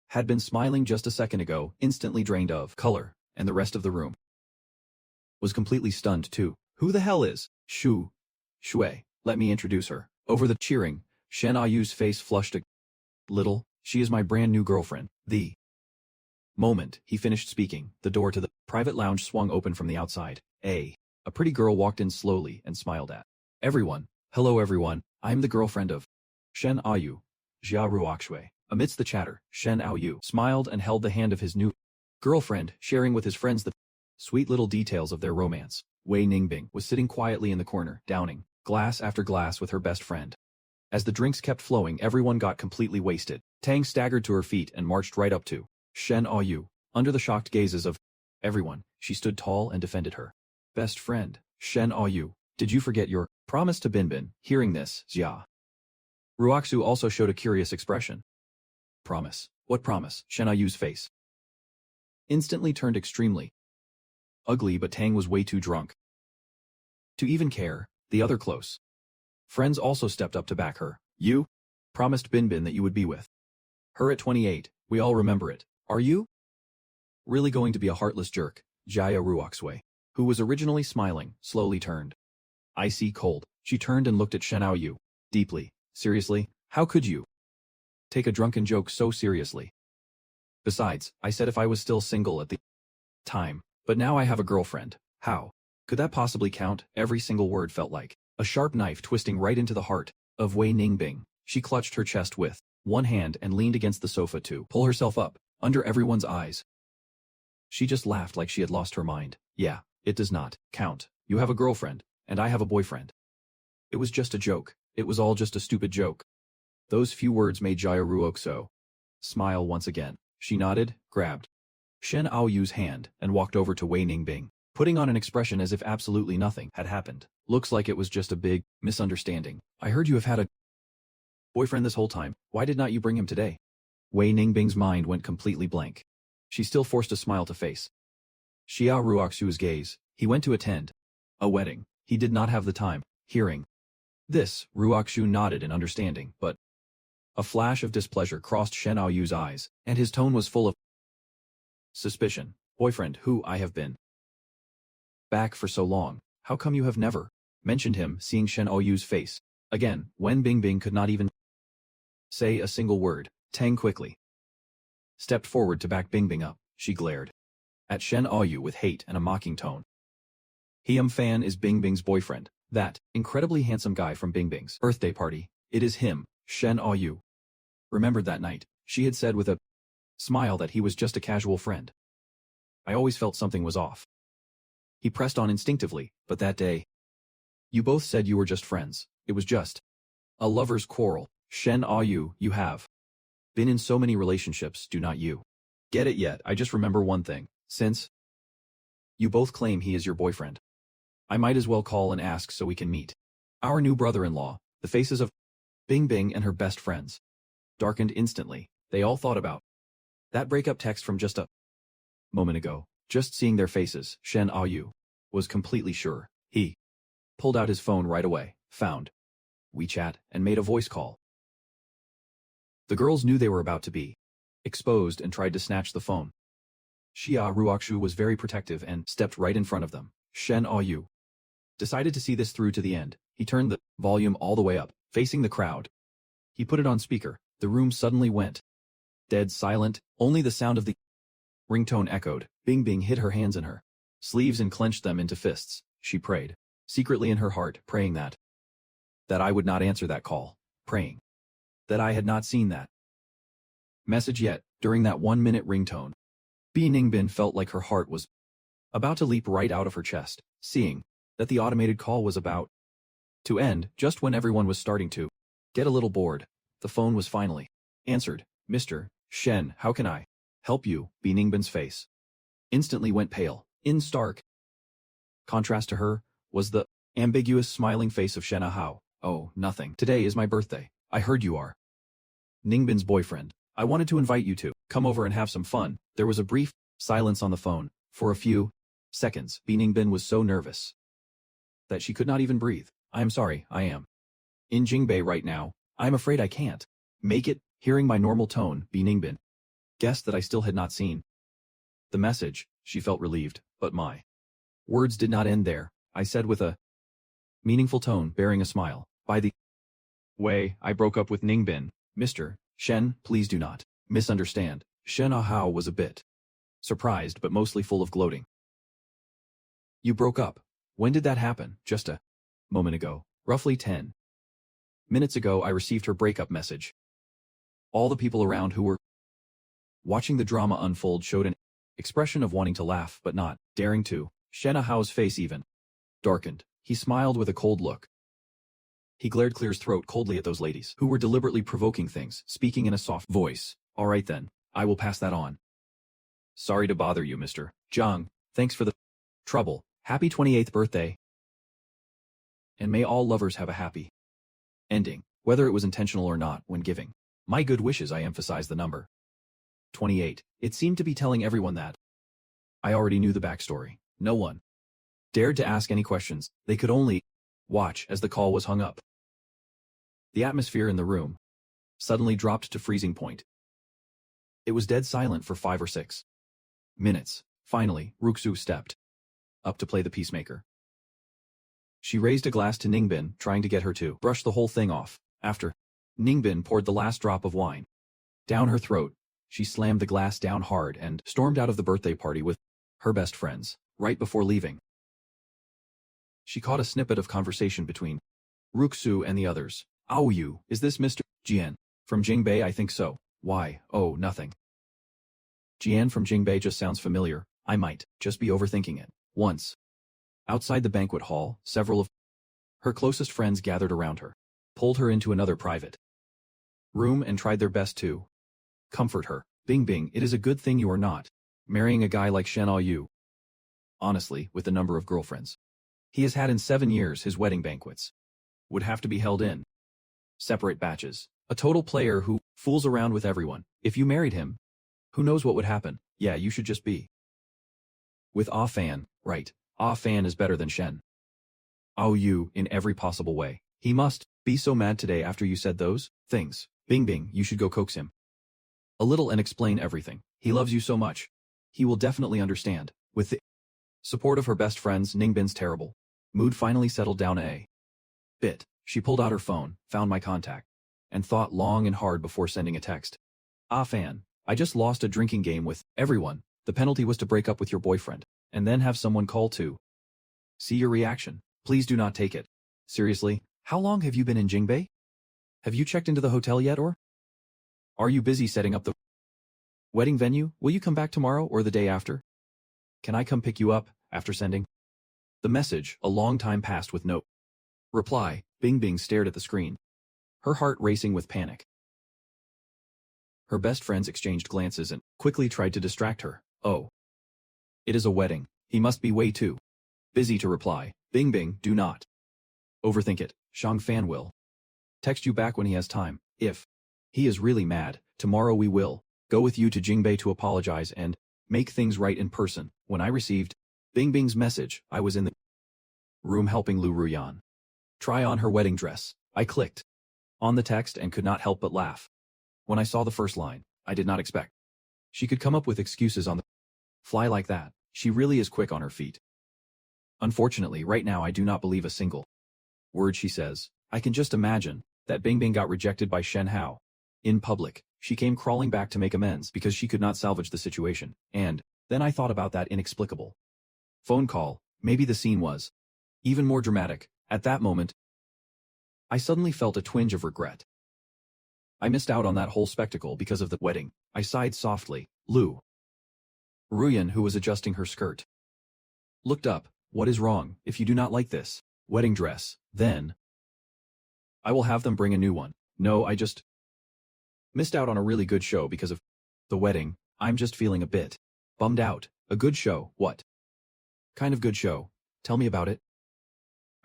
had been smiling just a second ago, instantly drained of color, and the rest of the room was completely stunned too. Who the hell is Shu Shui? Let me introduce her. Over the cheering, Shen Ayu's face flushed a little. She is my brand new girlfriend. The moment he finished speaking, the door to the private lounge swung open from the outside. A pretty girl walked in slowly and smiled at everyone. Hello everyone, I'm the girlfriend of Shen Aoyu, Jia Ruoxue. Amidst the chatter, Shen Aoyu smiled and held the hand of his new girlfriend, sharing with his friends the sweet little details of their romance. Wei Ningbing was sitting quietly in the corner, downing glass after glass with her best friend. As the drinks kept flowing, everyone got completely wasted. Tang staggered to her feet and marched right up to Shen Aoyu. Under the shocked gazes of everyone, she stood tall and defended her best friend. Shen Aoyu, did you forget your promise to Binbin? Hearing this, Jia Ruoxu also showed a curious expression. Promise? What promise? Shen Aoyu's face instantly turned extremely ugly, but Tang was way too drunk to even care. The other close friends also stepped up to back her. You promised Binbin that you would be with her at 28. We all remember it. Are you really going to be a heartless jerk? Jia Ruoxue, who was originally smiling, slowly turned icy cold. She turned and looked at Shen Aoyu deeply. Seriously? How could you take a drunken joke so seriously? Besides, I said if I was still single at the time, but now I have a girlfriend. How could that possibly count? Every single word felt like a sharp knife twisting right into the heart of Wei Ningbing. She clutched her chest with one hand and leaned against the sofa to pull herself up, under everyone's eyes. She just laughed like she had lost her mind. Yeah, it does not count. You have a girlfriend, and I have a boyfriend. It was just a joke. It was all just a stupid joke. Those few words made Jia Ruoxo smile once again. She nodded, grabbed Shen Aoyu's hand, and walked over to Wei Ningbing, putting on an expression as if absolutely nothing had happened. Looks like it was just a big misunderstanding. I heard you have had a boyfriend this whole time. Why did not you bring him today? Wei Ningbing's mind went completely blank. She still forced a smile to face Xia Ruoxu's gaze. He went to attend a wedding. He did not have the time. Hearing this, Ruoxu nodded in understanding, but a flash of displeasure crossed Shen Aoyu's eyes, and his tone was full of suspicion. Boyfriend, who I have been back for so long. How come you have never mentioned him? Seeing Shen Aoyu's face again, Wen Bingbing could not even say a single word. Tang quickly stepped forward to back Bingbing up. She glared at Shen Aoyu with hate and a mocking tone. Fan is Bingbing's boyfriend. That incredibly handsome guy from Bingbing's birthday party. It is him, Shen Aoyu. Remembered that night, she had said with a smile that he was just a casual friend. I always felt something was off. He pressed on instinctively, but that day, you both said you were just friends. It was just a lover's quarrel. Shen Aoyu, you have been in so many relationships, do not you get it yet? I just remember one thing. Since you both claim he is your boyfriend, I might as well call and ask so we can meet our new brother-in-law. The faces of Bingbing and her best friends darkened instantly. They all thought about that breakup text from just a moment ago. Just seeing their faces, Shen Aoyu was completely sure. He pulled out his phone right away, found WeChat, and made a voice call. The girls knew they were about to be exposed and tried to snatch the phone. Xia Ruoxu was very protective and stepped right in front of them. Shen Aoyu decided to see this through to the end. He turned the volume all the way up, facing the crowd. He put it on speaker. The room suddenly went dead silent. Only the sound of the ringtone echoed. Bingbing hid her hands in her sleeves and clenched them into fists. She prayed, secretly in her heart, praying that I would not answer that call, praying that I had not seen that message yet. During that 1-minute ringtone, Bi Ningbin felt like her heart was about to leap right out of her chest, seeing that the automated call was about to end. Just when everyone was starting to get a little bored, the phone was finally answered. Mr. Shen, how can I help you? Bi Ningbin's face instantly went pale. In stark contrast to her was the ambiguous smiling face of Shen Ahao. Oh, nothing. Today is my birthday. I heard you are Ningbin's boyfriend. I wanted to invite you to come over and have some fun. There was a brief silence on the phone. For a few seconds, Bi Ningbin was so nervous that she could not even breathe. I am sorry, I am in Jingbei right now. I'm afraid I can't make it. Hearing my normal tone, Bi Ningbin guessed that I still had not seen the message. She felt relieved, but my words did not end there. I said with a meaningful tone, bearing a smile. By the way, I broke up with Ningbin. Mr. Shen, please do not misunderstand. Shen Ahao was a bit surprised but mostly full of gloating. You broke up? When did that happen? Just a moment ago. Roughly 10 minutes ago I received her breakup message. All the people around who were watching the drama unfold showed an expression of wanting to laugh but not daring to. Shen Ahao's face even darkened. He smiled with a cold look. He glared clear his throat coldly at those ladies who were deliberately provoking things, speaking in a soft voice. All right then, I will pass that on. Sorry to bother you, Mr. Zhang. Thanks for the trouble. Happy 28th birthday. And may all lovers have a happy ending, whether it was intentional or not. When giving my good wishes, I emphasize the number 28. It seemed to be telling everyone that I already knew the backstory. No one dared to ask any questions. They could only watch as the call was hung up. The atmosphere in the room suddenly dropped to freezing point. It was dead silent for 5 or 6 minutes. Finally, Ruxu stepped up to play the peacemaker. She raised a glass to Ningbin, trying to get her to brush the whole thing off. After Ningbin poured the last drop of wine down her throat, she slammed the glass down hard and stormed out of the birthday party with her best friends, right before leaving. She caught a snippet of conversation between Ruxu and the others. "Oh, you, is this Mr. Jian? From Jingbei? I think so. Why, oh, nothing. Jian from Jingbei just sounds familiar. I might just be overthinking it." Once, outside the banquet hall, several of her closest friends gathered around her, pulled her into another private room and tried their best to comfort her. "Bing, it is a good thing you are not marrying a guy like Shen Yu. Honestly, with the number of girlfriends he has had in 7 years, his wedding banquets would have to be held in separate batches. A total player who fools around with everyone. If you married him, who knows what would happen? Yeah, you should just be with Ah Fan, right? Ah Fan is better than Shen Yu in every possible way. He must be so mad today after you said those things. Bing, you should go coax him a little and explain everything. He loves you so much. He will definitely understand." With the support of her best friends, Ningbin's terrible mood finally settled down a bit. She pulled out her phone, found my contact, and thought long and hard before sending a text. "Ah Fan, I just lost a drinking game with everyone. The penalty was to break up with your boyfriend, and then have someone call to see your reaction. Please do not take it seriously. How long have you been in Jingbei? Have you checked into the hotel yet, or are you busy setting up the wedding venue? Will you come back tomorrow or the day after? Can I come pick you up?" After sending the message, a long time passed with no reply. Bing stared at the screen, her heart racing with panic. Her best friends exchanged glances and quickly tried to distract her. "Oh, it is a wedding. He must be way too busy to reply." Bing, do not overthink it. Shang Fan will text you back when he has time. If he is really mad, tomorrow we will go with you to Jingbei to apologize and make things right in person. When I received Bing's message, I was in the room helping Lu Ruyan try on her wedding dress. I clicked on the text and could not help but laugh. When I saw the first line, I did not expect she could come up with excuses on the fly like that. She really is quick on her feet. Unfortunately, right now I do not believe a single word she says. I can just imagine that Bing got rejected by Shen Hao in public. She came crawling back to make amends because she could not salvage the situation. And then I thought about that inexplicable phone call. Maybe the scene was even more dramatic. At that moment, I suddenly felt a twinge of regret. I missed out on that whole spectacle because of the wedding. I sighed softly. Lu Ruyan, who was adjusting her skirt, looked up. "What is wrong? If you do not like this wedding dress, then I will have them bring a new one." "No, I just missed out on a really good show because of the wedding. I'm just feeling a bit bummed out." "A good show? What kind of good show? Tell me about it."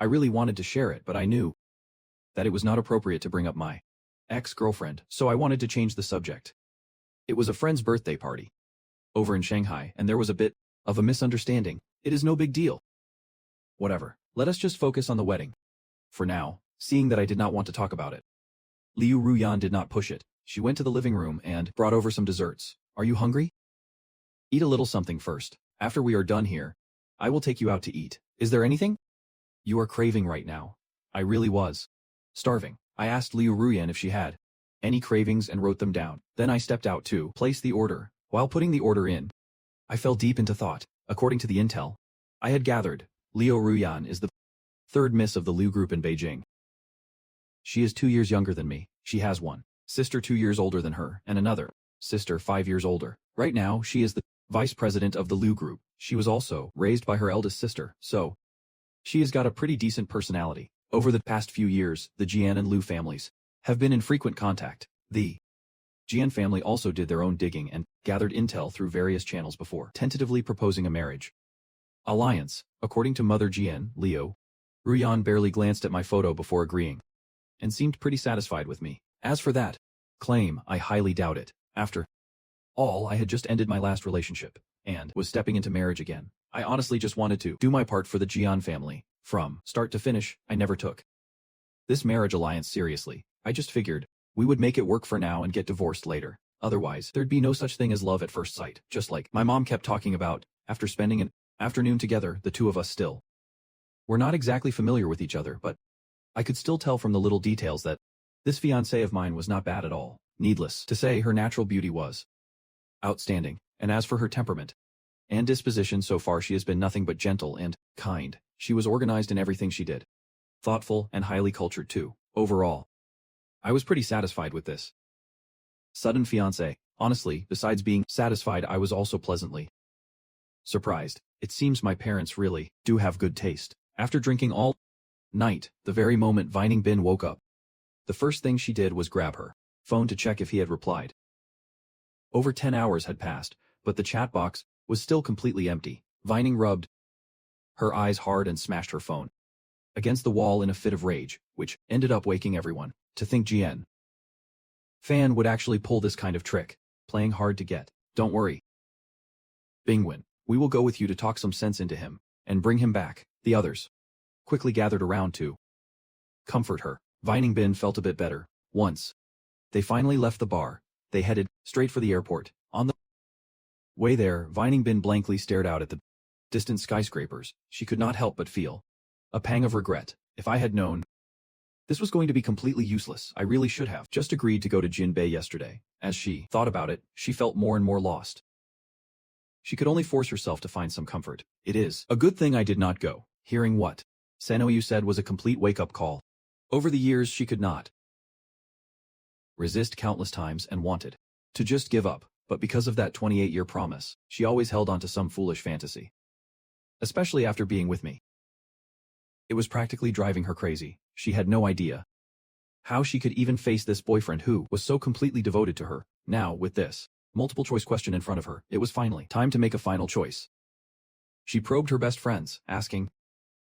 I really wanted to share it, but I knew that it was not appropriate to bring up my ex-girlfriend, so I wanted to change the subject. It was a friend's birthday party over in Shanghai, and there was a bit of a misunderstanding. It is no big deal. Whatever. Let us just focus on the wedding for now. Seeing that I did not want to talk about it, Liu Ruyan did not push it. She went to the living room and brought over some desserts. "Are you hungry? Eat a little something first. After we are done here, I will take you out to eat. Is there anything you are craving right now?" I really was starving. I asked Liu Ruyan if she had any cravings and wrote them down. Then I stepped out to place the order. While putting the order in, I fell deep into thought. According to the intel I had gathered, Liu Ruyan is the third miss of the Liu group in Beijing. She is 2 years younger than me. She has one sister 2 years older than her, and another sister 5 years older. Right now, she is the vice president of the Liu group. She was also raised by her eldest sister, so she has got a pretty decent personality. Over the past few years, the Jian and Liu families have been in frequent contact. The Jian family also did their own digging and gathered intel through various channels before tentatively proposing a marriage alliance. According to Mother Jian, Liu Ruyan barely glanced at my photo before agreeing, and seemed pretty satisfied with me. As for that claim, I highly doubt it. After all, I had just ended my last relationship, and was stepping into marriage again. I honestly just wanted to do my part for the Jian family. From start to finish, I never took this marriage alliance seriously. I just figured we would make it work for now and get divorced later. Otherwise, there'd be no such thing as love at first sight, just like my mom kept talking about. After spending an afternoon together, the two of us still were not exactly familiar with each other, but I could still tell from the little details that this fiancée of mine was not bad at all. Needless to say, her natural beauty was outstanding, and as for her temperament and disposition, so far she has been nothing but gentle and kind. She was organized in everything she did. Thoughtful and highly cultured too. Overall, I was pretty satisfied with this sudden fiancé. Honestly, besides being satisfied, I was also pleasantly surprised. It seems my parents really do have good taste. After drinking all night, the very moment Vining Bin woke up, the first thing she did was grab her phone to check if he had replied. Over 10 hours had passed, but the chat box was still completely empty. Vining rubbed her eyes hard and smashed her phone against the wall in a fit of rage, which ended up waking everyone. To think GN Fan would actually pull this kind of trick, playing hard to get. Don't worry, Bingwin, we will go with you to talk some sense into him and bring him back. The others quickly gathered around to comfort her. Vining Bin felt a bit better. Once they finally left the bar, they headed straight for the airport. On the way there, Vining Bin blankly stared out at the distant skyscrapers. She could not help but feel a pang of regret. If I had known this was going to be completely useless, I really should have just agreed to go to Jinbei yesterday. As she thought about it, she felt more and more lost. She could only force herself to find some comfort. It is a good thing I did not go. Hearing what Senoyu said was a complete wake-up call. Over the years she could not resist countless times and wanted to just give up, but because of that 28-year promise, she always held on to some foolish fantasy. Especially after being with me. It was practically driving her crazy. She had no idea how she could even face this boyfriend who was so completely devoted to her. Now, with this multiple-choice question in front of her, it was finally time to make a final choice. She probed her best friends, asking,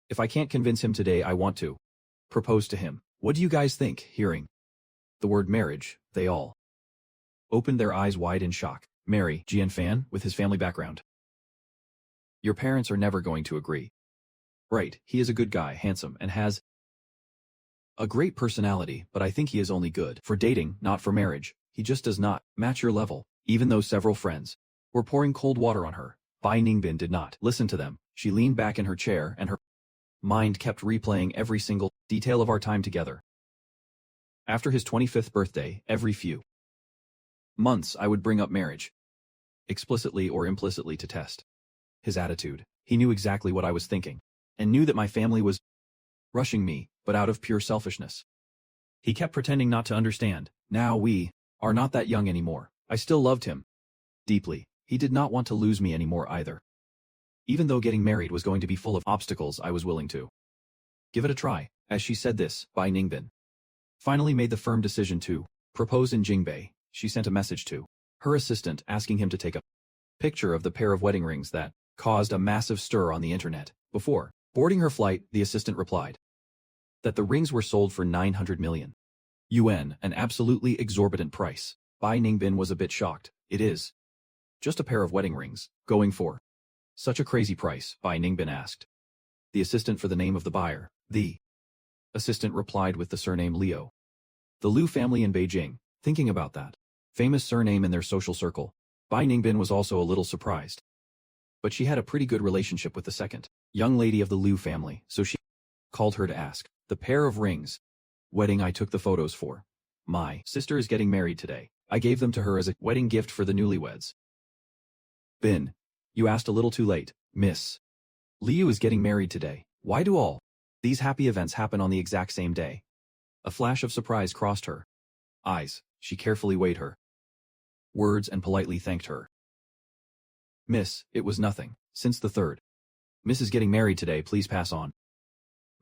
if I can't convince him today, I want to propose to him. What do you guys think? Hearing the word marriage, they all opened their eyes wide in shock. Marry Jian Fan with his family background. Your parents are never going to agree. Right, he is a good guy, handsome, and has a great personality, but I think he is only good for dating, not for marriage. He just does not match your level. Even though several friends were pouring cold water on her, Bai Ningbin did not listen to them. She leaned back in her chair and her mind kept replaying every single detail of our time together. After his 25th birthday, every few months I would bring up marriage, explicitly or implicitly, to test his attitude. He knew exactly what I was thinking, and knew that my family was rushing me, but out of pure selfishness. He kept pretending not to understand. Now we are not that young anymore. I still loved him deeply. He did not want to lose me anymore either. Even though getting married was going to be full of obstacles, I was willing to give it a try. As she said this, Bai Ningbin finally made the firm decision to propose in Jingbei. She sent a message to her assistant asking him to take a picture of the pair of wedding rings that caused a massive stir on the internet. Before boarding her flight, the assistant replied that the rings were sold for 900 million yuan, an absolutely exorbitant price. Bai Ningbin was a bit shocked. It is just a pair of wedding rings, going for such a crazy price? Bai Ningbin asked the assistant for the name of the buyer. The assistant replied with the surname Liu. The Liu family in Beijing. Thinking about that famous surname in their social circle, Bai Ningbin was also a little surprised. But she had a pretty good relationship with the second young lady of the Liu family, so she called her to ask. The pair of rings wedding I took the photos for. My sister is getting married today. I gave them to her as a wedding gift for the newlyweds. Bin, you asked a little too late. Miss Liu is getting married today. Why do all these happy events happen on the exact same day? A flash of surprise crossed her eyes. She carefully weighed her words and politely thanked her. Miss, it was nothing. Since the third Miss is getting married today, please pass on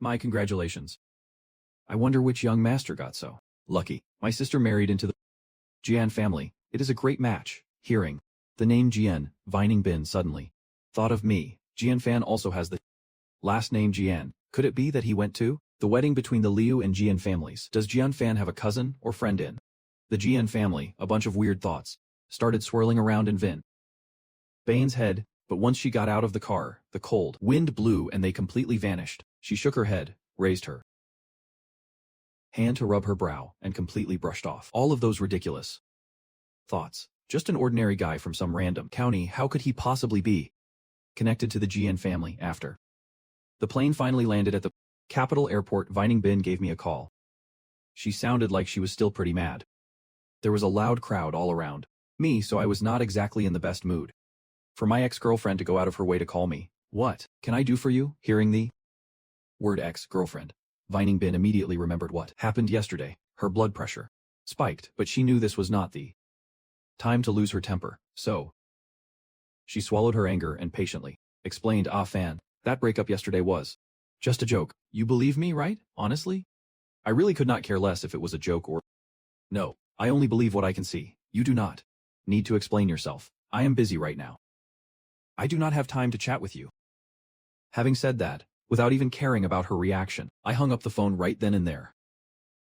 my congratulations. I wonder which young master got so lucky. My sister married into the Jian family. It is a great match. Hearing the name Jian, Vining Bin suddenly thought of me. Jian Fan also has the last name Jian. Could it be that he went to the wedding between the Liu and Jian families? Does Jian Fan have a cousin or friend in the Jian family? A bunch of weird thoughts started swirling around in Vin Bain's head, but once she got out of the car, the cold wind blew and they completely vanished. She shook her head, raised her hand to rub her brow, and completely brushed off all of those ridiculous thoughts. Just an ordinary guy from some random county. How could he possibly be connected to the Jian family? After the plane finally landed at the capital airport, Vining Bin gave me a call. She sounded like she was still pretty mad. There was a loud crowd all around me, so I was not exactly in the best mood. For my ex-girlfriend to go out of her way to call me, "What can I do for you?" Hearing the word ex-girlfriend, Vining Bin immediately remembered what happened yesterday. Her blood pressure spiked, but she knew this was not the time to lose her temper, so she swallowed her anger and patiently explained, Fan, that breakup yesterday was just a joke. You believe me, right? Honestly? I really could not care less if it was a joke or no. I only believe what I can see. You do not need to explain yourself. I am busy right now. I do not have time to chat with you. Having said that, without even caring about her reaction, I hung up the phone right then and there.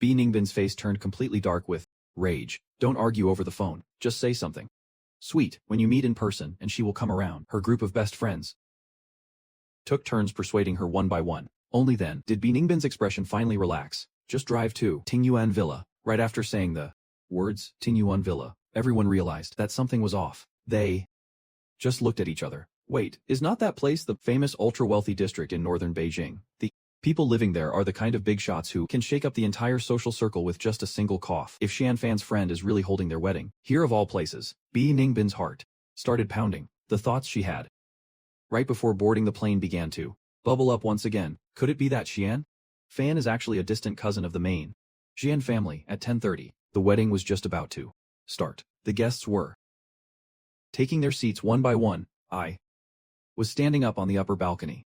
B. Ningbin's face turned completely dark with rage. Don't argue over the phone, just say something sweet when you meet in person and she will come around. Her group of best friends took turns persuading her one by one. Only then did B. Ningbin's expression finally relax. Just drive to Tingyuan Villa. Right after saying the words Tingyuan Villa, everyone realized that something was off. They just looked at each other. Wait, is not that place the famous ultra-wealthy district in northern Beijing? The people living there are the kind of big shots who can shake up the entire social circle with just a single cough. If Xian Fan's friend is really holding their wedding, here of all places, B. Ningbin's heart started pounding. The thoughts she had right before boarding the plane began to bubble up once again. Could it be that Xian Fan is actually a distant cousin of the main Xian family? At 10:30, the wedding was just about to start. The guests were taking their seats one by one. I was standing up on the upper balcony.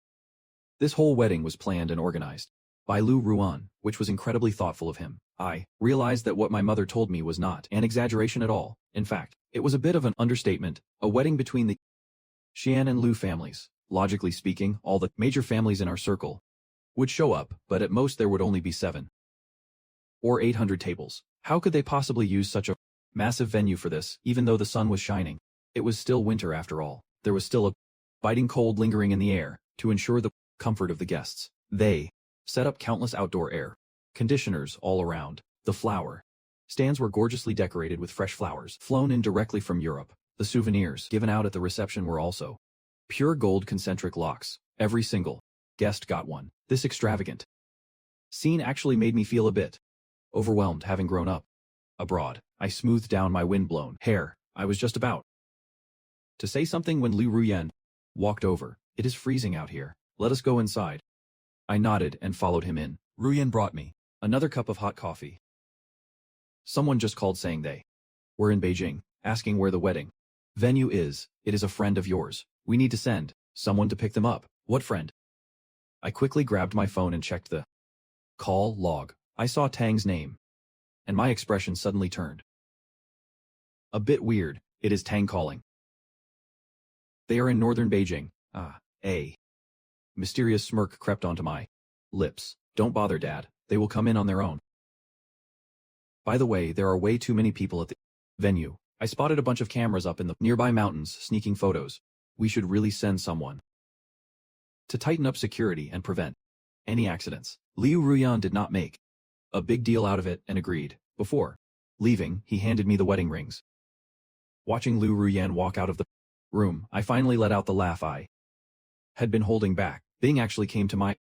This whole wedding was planned and organized by Lu Ruan, which was incredibly thoughtful of him. I realized that what my mother told me was not an exaggeration at all. In fact, it was a bit of an understatement, a wedding between the Xian and Lu families. Logically speaking, all the major families in our circle would show up, but at most there would only be 7 or 800 tables. How could they possibly use such a massive venue for this, even though the sun was shining? It was still winter after all. There was still a biting cold lingering in the air. To ensure the comfort of the guests, they set up countless outdoor air conditioners all around. The flower stands were gorgeously decorated with fresh flowers flown in directly from Europe. The souvenirs given out at the reception were also pure gold concentric locks. Every single guest got one. This extravagant scene actually made me feel a bit overwhelmed. Having grown up abroad, I smoothed down my windblown hair. I was just about to say something when Liu Ruyan walked over. It is freezing out here. Let us go inside. I nodded and followed him in. Ruyan brought me another cup of hot coffee. Someone just called saying they were in Beijing, asking where the wedding venue is. It is a friend of yours. We need to send someone to pick them up. What friend? I quickly grabbed my phone and checked the call log. I saw Tang's name, and my expression suddenly turned a bit weird. It is Tang calling. They are in northern Beijing. A mysterious smirk crept onto my lips. Don't bother, Dad. They will come in on their own. By the way, there are way too many people at the venue. I spotted a bunch of cameras up in the nearby mountains sneaking photos. We should really send someone to tighten up security and prevent any accidents. Liu Ruyan did not make a big deal out of it and agreed. Before leaving, he handed me the wedding rings. Watching Liu Ruyan walk out of the room, I finally let out the laugh I had been holding back. Bing actually came to my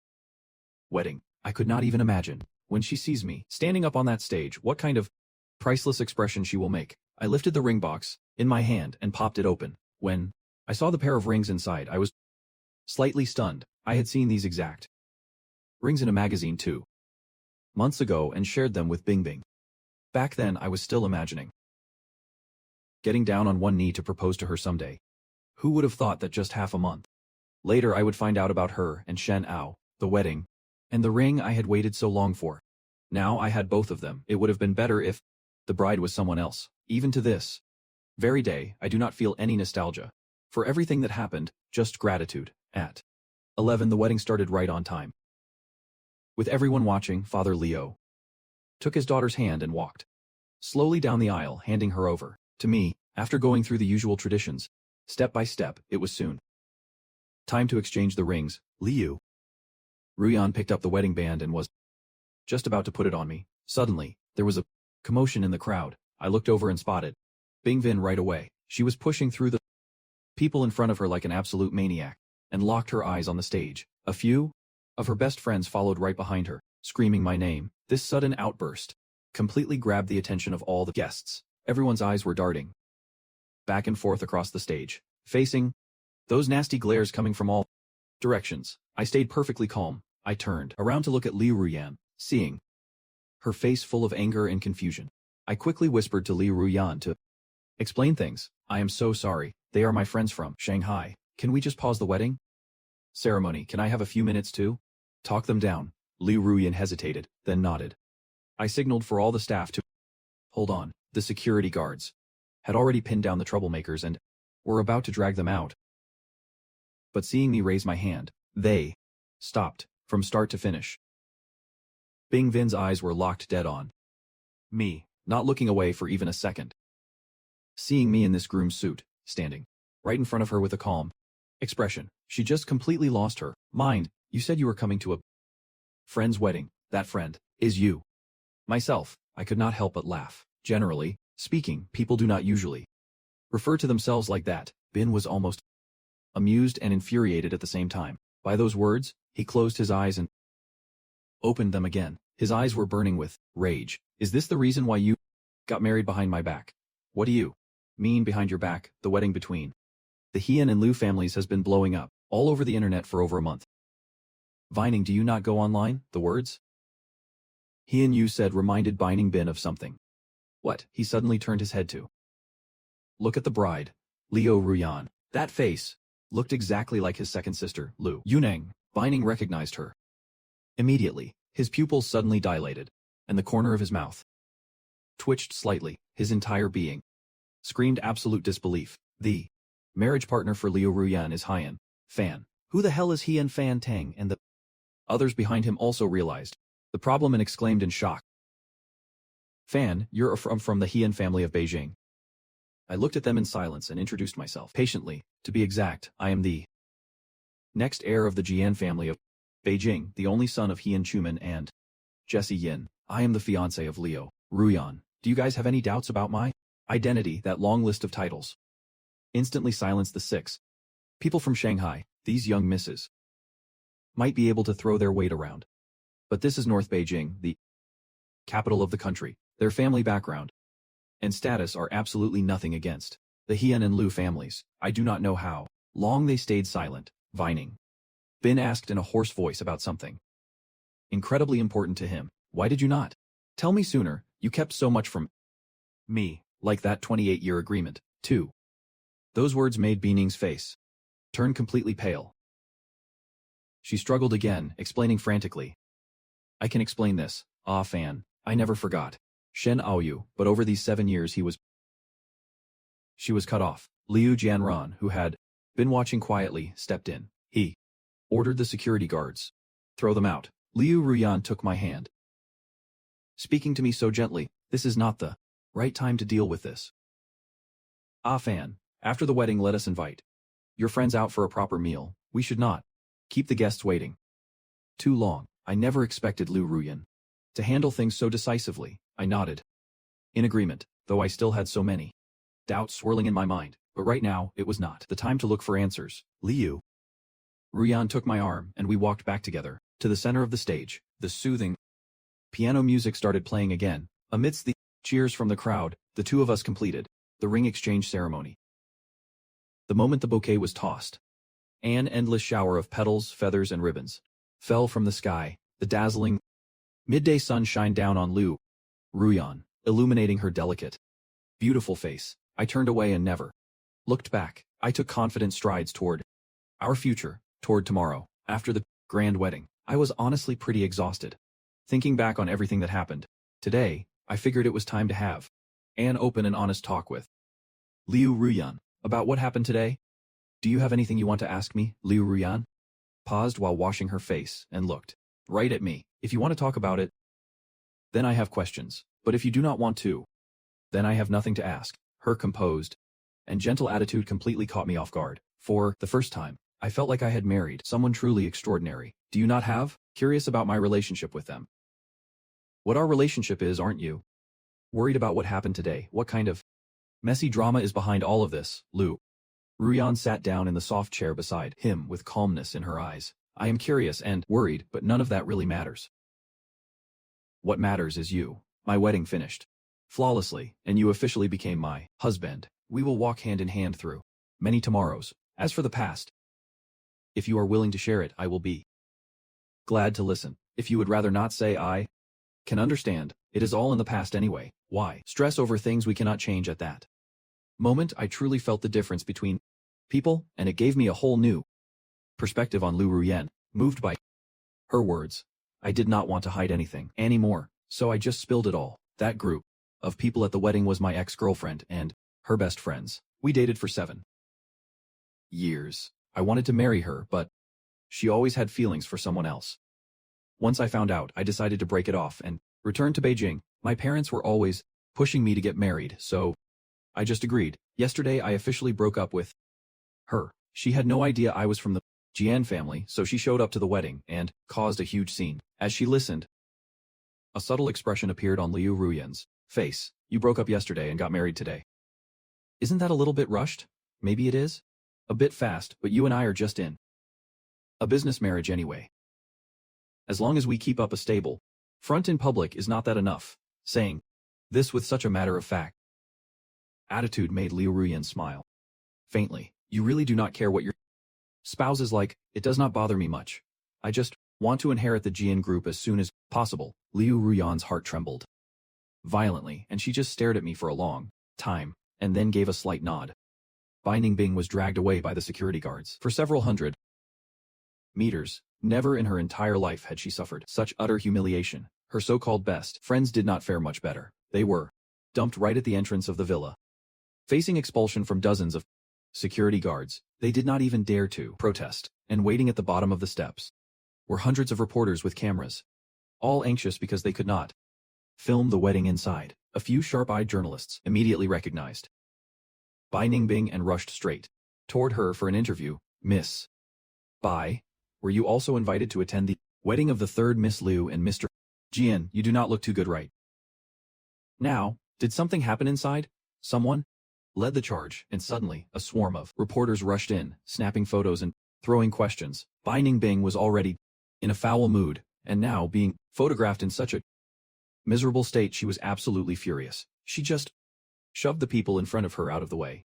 wedding. I could not even imagine, when she sees me standing up on that stage, what kind of priceless expression she will make. I lifted the ring box in my hand and popped it open. When I saw the pair of rings inside, I was slightly stunned. I had seen these exact rings in a magazine 2 months ago and shared them with Bing Bing. Back then, I was still imagining getting down on one knee to propose to her someday. Who would have thought that just half a month later I would find out about her and Shen Ao, the wedding, and the ring I had waited so long for. Now I had both of them. It would have been better if the bride was someone else. Even to this very day, I do not feel any nostalgia for everything that happened, just gratitude. At 11, the wedding started right on time. With everyone watching, Father Leo took his daughter's hand and walked slowly down the aisle, handing her over to me. After going through the usual traditions, step by step, it was soon time to exchange the rings. Liu Ruyan picked up the wedding band and was just about to put it on me. Suddenly, there was a commotion in the crowd. I looked over and spotted Bing Vin right away. She was pushing through the people in front of her like an absolute maniac and locked her eyes on the stage. A few of her best friends followed right behind her, screaming my name. This sudden outburst completely grabbed the attention of all the guests. Everyone's eyes were darting back and forth across the stage, facing those nasty glares coming from all directions. I stayed perfectly calm. I turned around to look at Liu Ruyan, seeing her face full of anger and confusion. I quickly whispered to Liu Ruyan to explain things. I am so sorry. They are my friends from Shanghai. Can we just pause the wedding ceremony? Can I have a few minutes to talk them down? Liu Ruyan hesitated, then nodded. I signaled for all the staff to hold on. The security guards had already pinned down the troublemakers and were about to drag them out. But seeing me raise my hand, they stopped from start to finish. Bing Vin's eyes were locked dead on me, not looking away for even a second. Seeing me in this groom's suit, standing right in front of her with a calm expression, she just completely lost her mind. You said you were coming to a friend's wedding. That friend is you. Myself, I could not help but laugh. Generally speaking, people do not usually refer to themselves like that. Bin was almost amused and infuriated at the same time. By those words, he closed his eyes and opened them again. His eyes were burning with rage. Is this the reason why you got married behind my back? What do you mean behind your back? The wedding between the Heian and Liu families has been blowing up all over the internet for over a month. Vining, do you not go online? The words Heian Yu said reminded Bining Bin of something. What? He suddenly turned his head to look at the bride, Liu Ruyan. That face looked exactly like his second sister, Liu Yuneng. Bining recognized her immediately. His pupils suddenly dilated, and the corner of his mouth twitched slightly. His entire being screamed absolute disbelief. The marriage partner for Liu Ruyan is Heian Fan. Who the hell is Heian Fan Tang? And the others behind him also realized the problem and exclaimed in shock. Fan, you're from the Heian family of Beijing. I looked at them in silence and introduced myself patiently. To be exact, I am the next heir of the Jian family of Beijing, the only son of Heian Chuman and Jesse Yin. I am the fiancé of Liu Ruyan. Do you guys have any doubts about my identity? That long list of titles instantly silenced the 6 people from Shanghai. These young misses might be able to throw their weight around, but this is North Beijing, the capital of the country. Their family background and status are absolutely nothing against the Heian and Liu families. I do not know how long they stayed silent. Vining Bin asked in a hoarse voice about something incredibly important to him. Why did you not tell me sooner? You kept so much from me, like that 28-year agreement, too. Those words made Bining's face turn completely pale. She struggled again, explaining frantically. I can explain this. Ah, Fan, I never forgot Shen Aoyu, but over these 7 years she was cut off. Liu Jianran, who had been watching quietly, stepped in. He ordered the security guards. Throw them out. Liu Ruyan took my hand, speaking to me so gently. This is not the right time to deal with this. Ah, Fan, after the wedding let us invite your friends out for a proper meal. We should not keep the guests waiting too long. I never expected Liu Ruyan to handle things so decisively. I nodded in agreement, though I still had so many doubts swirling in my mind. But right now, it was not the time to look for answers. Liu Ruyan took my arm and we walked back together to the center of the stage. The soothing piano music started playing again. Amidst the cheers from the crowd, the two of us completed the ring exchange ceremony. The moment the bouquet was tossed, an endless shower of petals, feathers, and ribbons fell from the sky. The dazzling midday sun shined down on Liu Ruyan, illuminating her delicate, beautiful face. I turned away and never looked back. I took confident strides toward our future, toward tomorrow. After the grand wedding, I was honestly pretty exhausted. Thinking back on everything that happened today, I figured it was time to have an open and honest talk with Liu Ruyan about what happened today. Do you have anything you want to ask me? Liu Ruyan paused while washing her face and looked right at me. If you want to talk about it, then I have questions. But if you do not want to, then I have nothing to ask. Her composed and gentle attitude completely caught me off guard. For the first time, I felt like I had married someone truly extraordinary. Do you not have? Curious about my relationship with them. What our relationship is, aren't you? Worried about what happened today? What kind of messy drama is behind all of this? Liu Ruyan sat down in the soft chair beside him with calmness in her eyes. I am curious and worried, but none of that really matters. What matters is you. My wedding finished flawlessly, and you officially became my husband. We will walk hand in hand through many tomorrows. As for the past, if you are willing to share it, I will be glad to listen. If you would rather not say, I can understand. It is all in the past anyway. Why stress over things we cannot change? At that moment, I truly felt the difference between people, and it gave me a whole new perspective on Lu Ruyen. Moved by her words, I did not want to hide anything anymore, so I just spilled it all. That group of people at the wedding was my ex-girlfriend and her best friends. We dated for 7 years. I wanted to marry her, but she always had feelings for someone else. Once I found out, I decided to break it off and return to Beijing. My parents were always pushing me to get married, so I just agreed. Yesterday I officially broke up with her. She had no idea I was from the Jian family, so she showed up to the wedding and caused a huge scene. As she listened, a subtle expression appeared on Liu Ruyen's face. You broke up yesterday and got married today. Isn't that a little bit rushed? Maybe it is. A bit fast, but you and I are just in a business marriage anyway. As long as we keep up a stable front in public is not that enough. Saying this with such a matter-of-fact attitude made Liu Ruyen smile faintly. You really do not care what your spouse is like? It does not bother me much. I just want to inherit the Jian group as soon as possible. Liu Ruyan's heart trembled violently, and she just stared at me for a long time, and then gave a slight nod. Bai Ningbing was dragged away by the security guards for several hundred meters. Never in her entire life had she suffered such utter humiliation. Her so-called best friends did not fare much better. They were dumped right at the entrance of the villa. Facing expulsion from dozens of security guards, they did not even dare to protest, and waiting at the bottom of the steps were hundreds of reporters with cameras, all anxious because they could not film the wedding inside. A few sharp-eyed journalists immediately recognized Bai Ningbing and rushed straight toward her for an interview. Miss Bai, were you also invited to attend the wedding of the third Miss Liu and Mr. Jian? You do not look too good right now. Did something happen inside? Someone led the charge, and suddenly, a swarm of reporters rushed in, snapping photos and throwing questions. Bai Ningbing was already in a foul mood, and now being photographed in such a miserable state, she was absolutely furious. She just shoved the people in front of her out of the way,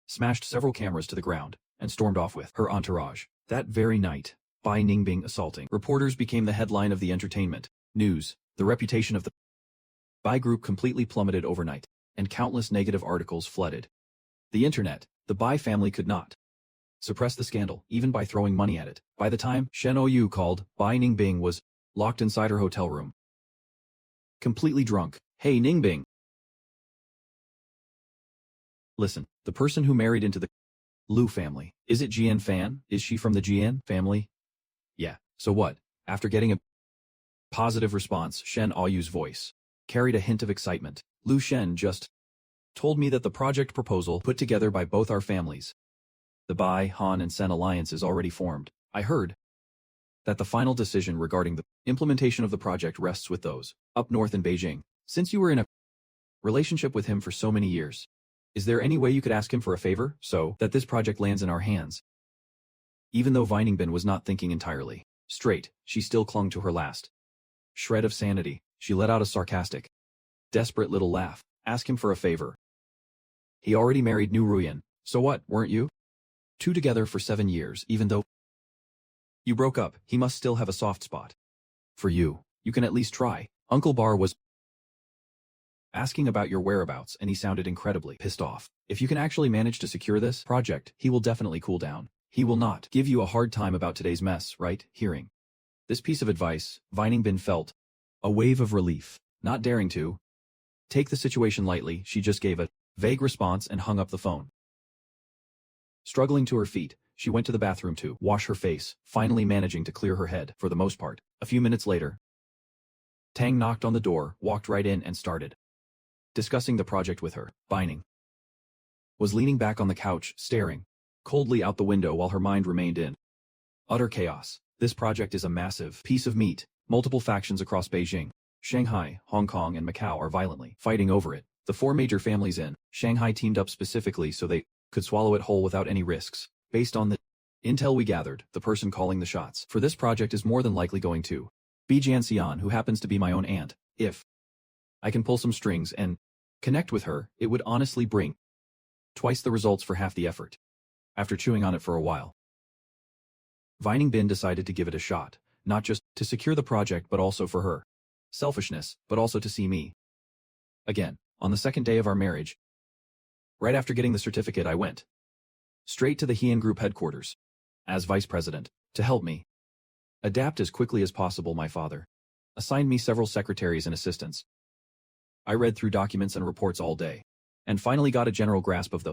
smashed several cameras to the ground, and stormed off with her entourage. That very night, Bai Ningbing assaulting reporters became the headline of the entertainment news. The reputation of the Bai group completely plummeted overnight, and countless negative articles flooded the internet. The Bai family could not suppress the scandal, even by throwing money at it. By the time Shen Oyu called, Bai Ningbing was locked inside her hotel room, completely drunk. Hey Ningbing, listen, the person who married into the Lu family, is it Jian Fan? Is she from the Jian family? Yeah, so what? After getting a positive response, Shen Oyu's voice carried a hint of excitement. Lu Shen just told me that the project proposal put together by both our families, the Bai, Han and Sen alliance, is already formed. I heard that the final decision regarding the implementation of the project rests with those up north in Beijing. Since you were in a relationship with him for so many years, is there any way you could ask him for a favor, so that this project lands in our hands? Even though Weiningbin was not thinking entirely straight, she still clung to her last shred of sanity. She let out a sarcastic, desperate little laugh. Ask him for a favor. He already married Nu Ruyen. So what, weren't you two together for 7 years? Even though you broke up, he must still have a soft spot for you. You can at least try. Uncle Bar was asking about your whereabouts, and he sounded incredibly pissed off. If you can actually manage to secure this project, he will definitely cool down. He will not give you a hard time about today's mess, right? Hearing this piece of advice, Weiningbin felt a wave of relief. Not daring to take the situation lightly, she just gave a vague response and hung up the phone. Struggling to her feet, she went to the bathroom to wash her face, finally managing to clear her head for the most part. A few minutes later, Tang knocked on the door, walked right in and started discussing the project with her. Baining was leaning back on the couch, staring coldly out the window while her mind remained in utter chaos. This project is a massive piece of meat. Multiple factions across Beijing, Shanghai, Hong Kong and Macau are violently fighting over it. The 4 major families in Shanghai teamed up specifically so they could swallow it whole without any risks. Based on the intel we gathered, the person calling the shots for this project is more than likely going to be Jian Xian, who happens to be my own aunt. If I can pull some strings and connect with her, it would honestly bring Twice the results for half the effort. After chewing on it for a while, Vining Bin decided to give it a shot, not just to secure the project but also for her selfishness, but also to see me again. On the second day of our marriage, right after getting the certificate, I went straight to the Heir Group headquarters as vice president to help me adapt as quickly as possible. My father assigned me several secretaries and assistants. I read through documents and reports all day, and finally got a general grasp of the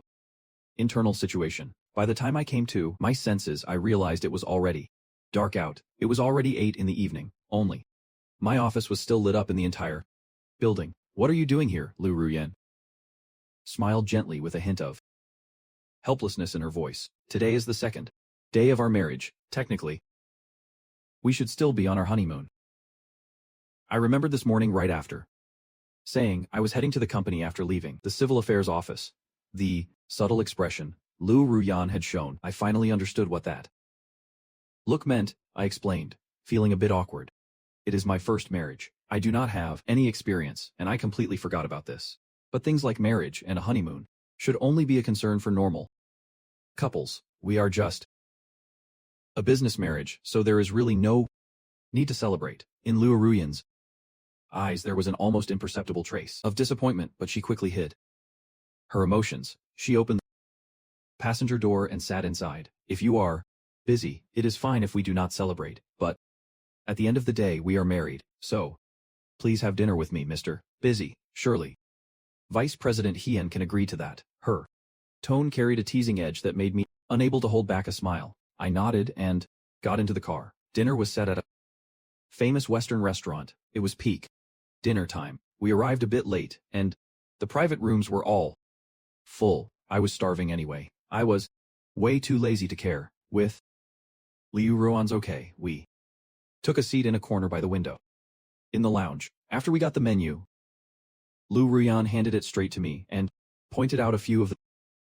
internal situation. By the time I came to my senses, I realized it was already dark out. It was already 8 in the evening, only. My office was still lit up in the entire building. "What are you doing here?" Lu Ruyan smiled gently with a hint of helplessness in her voice. "Today is the second day of our marriage. Technically, we should still be on our honeymoon." I remembered this morning right after saying I was heading to the company after leaving the civil affairs office. The subtle expression Lu Ruyan had shown, I finally understood what that look meant. I explained, feeling a bit awkward. "It is my first marriage. I do not have any experience, and I completely forgot about this. But things like marriage and a honeymoon should only be a concern for normal couples. We are just a business marriage, so there is really no need to celebrate." In Lu Ruyan's eyes there was an almost imperceptible trace of disappointment, but she quickly hid her emotions. She opened the passenger door and sat inside. "If you are busy, it is fine if we do not celebrate, but at the end of the day we are married, so please have dinner with me, Mr. Busy." "Surely Vice President Heir can agree to that." Her tone carried a teasing edge that made me unable to hold back a smile. I nodded and got into the car. Dinner was set at a famous Western restaurant. It was peak dinner time. We arrived a bit late, and the private rooms were all full. I was starving anyway. I was way too lazy to care. With Liu Ruan's okay, we took a seat in a corner by the window in the lounge. After we got the menu, Lu Ruyan handed it straight to me and pointed out a few of the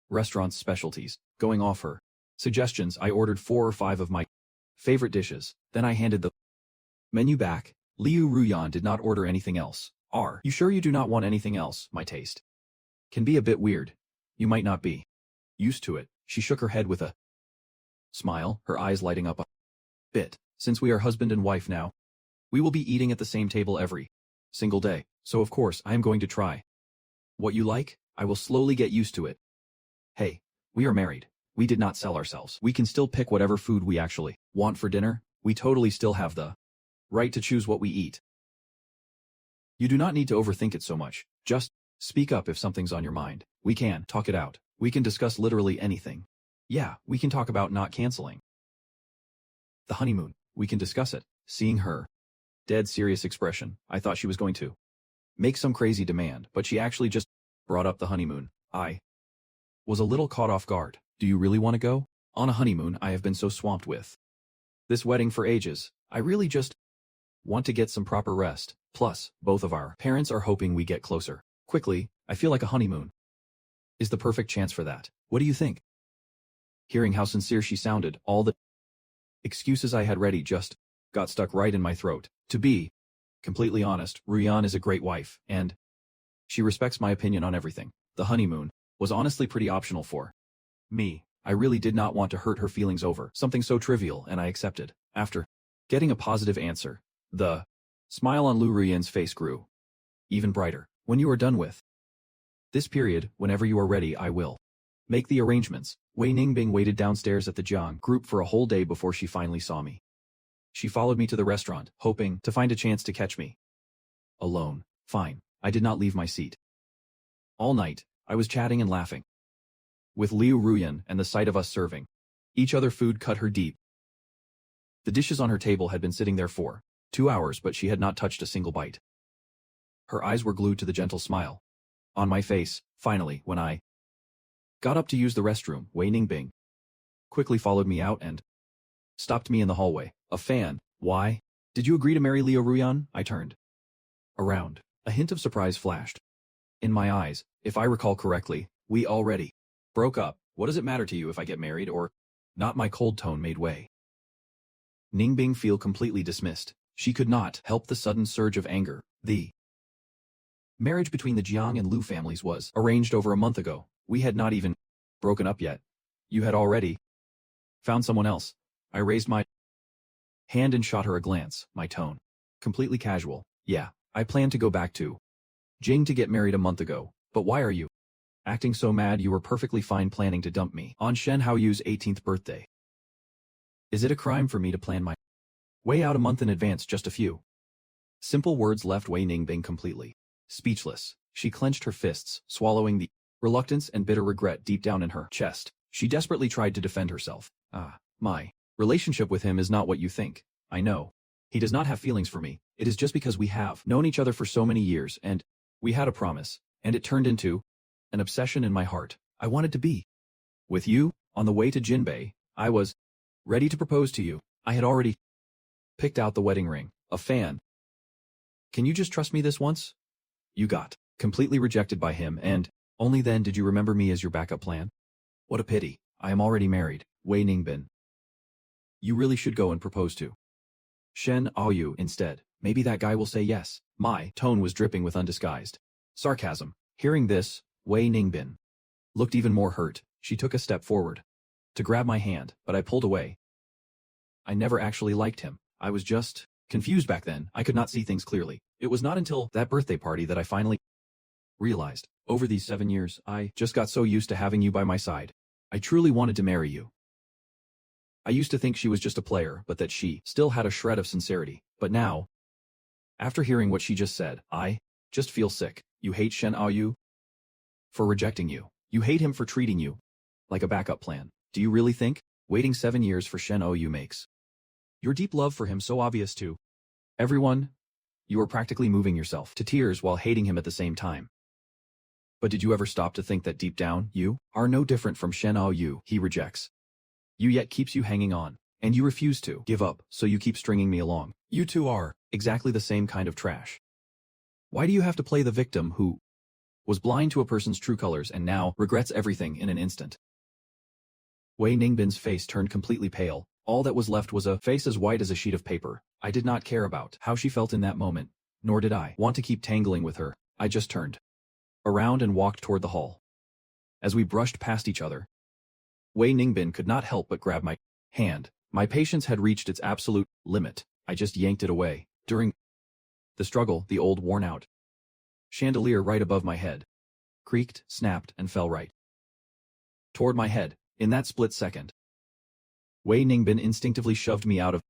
restaurant's specialties. Going off her suggestions, I ordered 4 or 5 of my favorite dishes. Then I handed the menu back. Liu Ruyan did not order anything else. "Are you sure you do not want anything else? My taste can be a bit weird. You might not be used to it." She shook her head with a smile, her eyes lighting up a bit. "Since we are husband and wife now, we will be eating at the same table every single day, so of course I am going to try what you like. I will slowly get used to it." "Hey, we are married. We did not sell ourselves. We can still pick whatever food we actually want for dinner. We totally still have the right to choose what we eat. You do not need to overthink it so much. Just speak up if something's on your mind. We can talk it out. We can discuss literally anything. Yeah, we can talk about not canceling the honeymoon. We can discuss it." Seeing her dead serious expression, I thought she was going to make some crazy demand, but she actually just brought up the honeymoon. I was a little caught off guard. "Do you really want to go on a honeymoon? I have been so swamped with this wedding for ages. I really just want to get some proper rest. Plus, both of our parents are hoping we get closer quickly. I feel like a honeymoon is the perfect chance for that. What do you think?" Hearing how sincere she sounded, all the excuses I had ready just got stuck right in my throat. To be completely honest, Ruyan is a great wife, and she respects my opinion on everything. The honeymoon was honestly pretty optional for me. I really did not want to hurt her feelings over something so trivial, and I accepted. After getting a positive answer, the smile on Lu Ruyan's face grew even brighter. "When you are done with this period, whenever you are ready, I will make the arrangements." Wei Ningbing waited downstairs at the Jiang group for a whole day before she finally saw me. She followed me to the restaurant, hoping to find a chance to catch me alone. Fine. I did not leave my seat. All night, I was chatting and laughing with Liu Ruyan, and the sight of us serving each other food cut her deep. The dishes on her table had been sitting there for 2 hours, but she had not touched a single bite. Her eyes were glued to the gentle smile on my face. Finally, when I got up to use the restroom, Wei Ningbing quickly followed me out and stopped me in the hallway. "A fan? Why did you agree to marry Liu Ruyan?" I turned around. A hint of surprise flashed in my eyes. "If I recall correctly, we already broke up. What does it matter to you if I get married or not?" My cold tone made Wei Ningbing feel completely dismissed. She could not help the sudden surge of anger. The marriage between the Jiang and Lu families was arranged over a month ago. We had not even broken up yet. You had already found someone else. I raised my hand and shot her a glance, my tone completely casual. Yeah, I plan to go back to Jing to get married a month ago, but why are you acting so mad? You were perfectly fine planning to dump me on Shen Haoyu's 18th birthday. Is it a crime for me to plan my way out a month in advance? Just a few simple words left Wei Ningbing completely speechless. She clenched her fists, swallowing the reluctance and bitter regret deep down in her chest. She desperately tried to defend herself. My relationship with him is not what you think. I know. He does not have feelings for me. It is just because we have known each other for so many years and we had a promise, and it turned into an obsession in my heart. I wanted to be with you. On the way to Jinbei, I was ready to propose to you. I had already picked out the wedding ring. A fan. Can you just trust me this once? You got completely rejected by him, and only then did you remember me as your backup plan. What a pity. I am already married. Wei Ningbin. You really should go and propose to Shen Aoyu instead. Maybe that guy will say yes. My tone was dripping with undisguised sarcasm. Hearing this, Wei Ningbin looked even more hurt. She took a step forward to grab my hand, but I pulled away. I never actually liked him. I was just confused back then. I could not see things clearly. It was not until that birthday party that I finally realized. Over these 7 years, I just got so used to having you by my side. I truly wanted to marry you. I used to think she was just a player, but that she still had a shred of sincerity. But now, after hearing what she just said, I just feel sick. You hate Shen Aoyu for rejecting you. You hate him for treating you like a backup plan. Do you really think waiting 7 years for Shen Aoyu makes your deep love for him so obvious to everyone? You are practically moving yourself to tears while hating him at the same time. But did you ever stop to think that deep down, you are no different from Shen Aoyu? He rejects you yet keeps you hanging on, and you refuse to give up, so you keep stringing me along. You two are exactly the same kind of trash. Why do you have to play the victim who was blind to a person's true colors and now regrets everything in an instant? Wei Ningbin's face turned completely pale. All that was left was a face as white as a sheet of paper. I did not care about how she felt in that moment, nor did I want to keep tangling with her. I just turned around and walked toward the hall. As we brushed past each other, Wei Ningbin could not help but grab my hand. My patience had reached its absolute limit. I just yanked it away. During the struggle, the old worn-out chandelier right above my head creaked, snapped, and fell right toward my head. In that split second, Wei Ningbin instinctively shoved me out of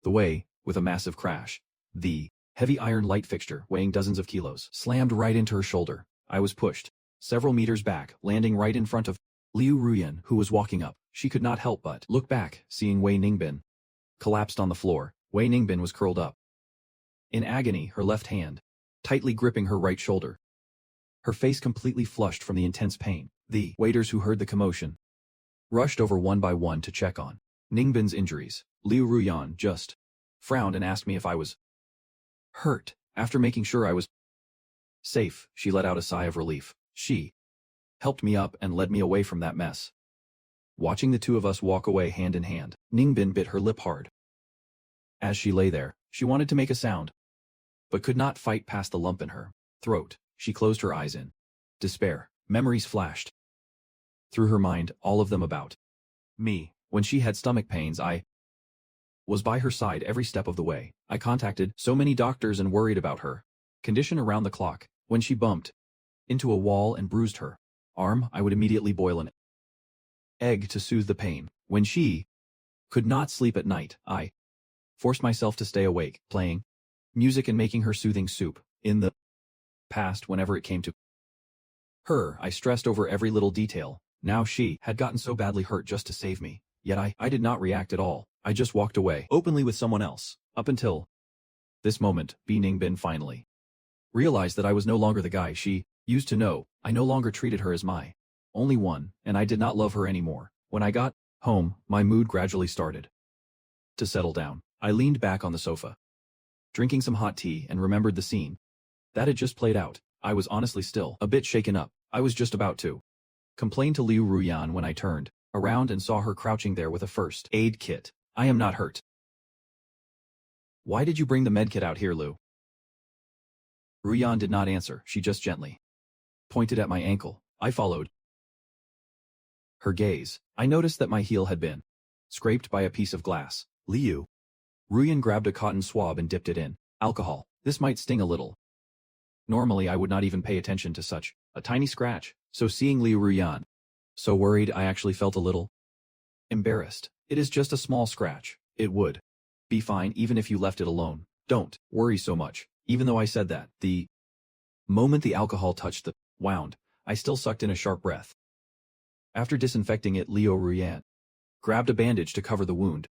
the way with a massive crash. The heavy iron light fixture, weighing dozens of kilos, slammed right into her shoulder. I was pushed several meters back, landing right in front of Liu Ruyan, who was walking up. She could not help but look back, seeing Wei Ningbin collapsed on the floor. Wei Ningbin was curled up in agony, her left hand tightly gripping her right shoulder, her face completely flushed from the intense pain. The waiters who heard the commotion rushed over one by one to check on Ningbin's injuries. Liu Ruyan just frowned and asked me if I was hurt. After making sure I was safe, she let out a sigh of relief. She helped me up and led me away from that mess. Watching the two of us walk away hand in hand, Ningbin bit her lip hard. As she lay there, she wanted to make a sound, but could not fight past the lump in her throat. She closed her eyes in despair. Memories flashed through her mind, all of them about me. When she had stomach pains, I was by her side every step of the way. I contacted so many doctors and worried about her condition around the clock. When she bumped into a wall and bruised her arm, I would immediately boil an egg to soothe the pain. When she could not sleep at night, I forced myself to stay awake, playing music and making her soothing soup. In the past, whenever it came to her, I stressed over every little detail. Now she had gotten so badly hurt just to save me. Yet I did not react at all. I just walked away, openly with someone else. Up until this moment, Bi Ningbin finally realized that I was no longer the guy she used to know. I no longer treated her as my only one, and I did not love her anymore. When I got home, my mood gradually started to settle down. I leaned back on the sofa, drinking some hot tea, and remembered the scene that had just played out. I was honestly still a bit shaken up. I was just about to complain to Liu Ruyan when I turned around and saw her crouching there with a first aid kit. I am not hurt. Why did you bring the medkit out here, Liu? Ruyan did not answer. She just gently pointed at my ankle. I followed her gaze, I noticed that my heel had been scraped by a piece of glass. Liu Ruyan grabbed a cotton swab and dipped it in alcohol. This might sting a little. Normally I would not even pay attention to such a tiny scratch, so seeing Liu Ruyan so worried, I actually felt a little embarrassed. It is just a small scratch. It would be fine even if you left it alone. Don't worry so much. Even though I said that, the moment the alcohol touched the wound, I still sucked in a sharp breath. After disinfecting it, Liu Ruyan grabbed a bandage to cover the wound.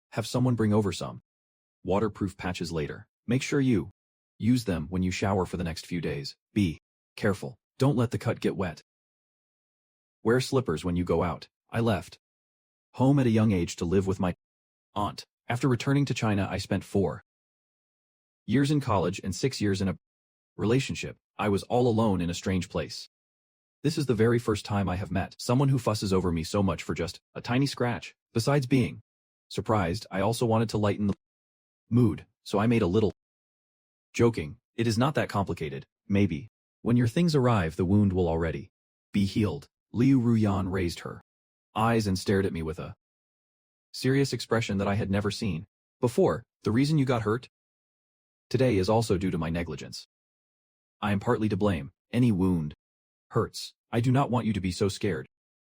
Have someone bring over some waterproof patches later. Make sure you use them when you shower for the next few days. Be careful. Don't let the cut get wet. Wear slippers when you go out. I left home at a young age to live with my aunt. After returning to China, I spent 4 years in college and 6 years in a relationship. I was all alone in a strange place. This is the very first time I have met someone who fusses over me so much for just a tiny scratch. Besides being surprised, I also wanted to lighten the mood, so I made a little joking. It is not that complicated. Maybe when your things arrive, the wound will already be healed. Liu Ruyan raised her eyes and stared at me with a serious expression that I had never seen before. The reason you got hurt today is also due to my negligence. I am partly to blame. Any wound hurts. I do not want you to be so scared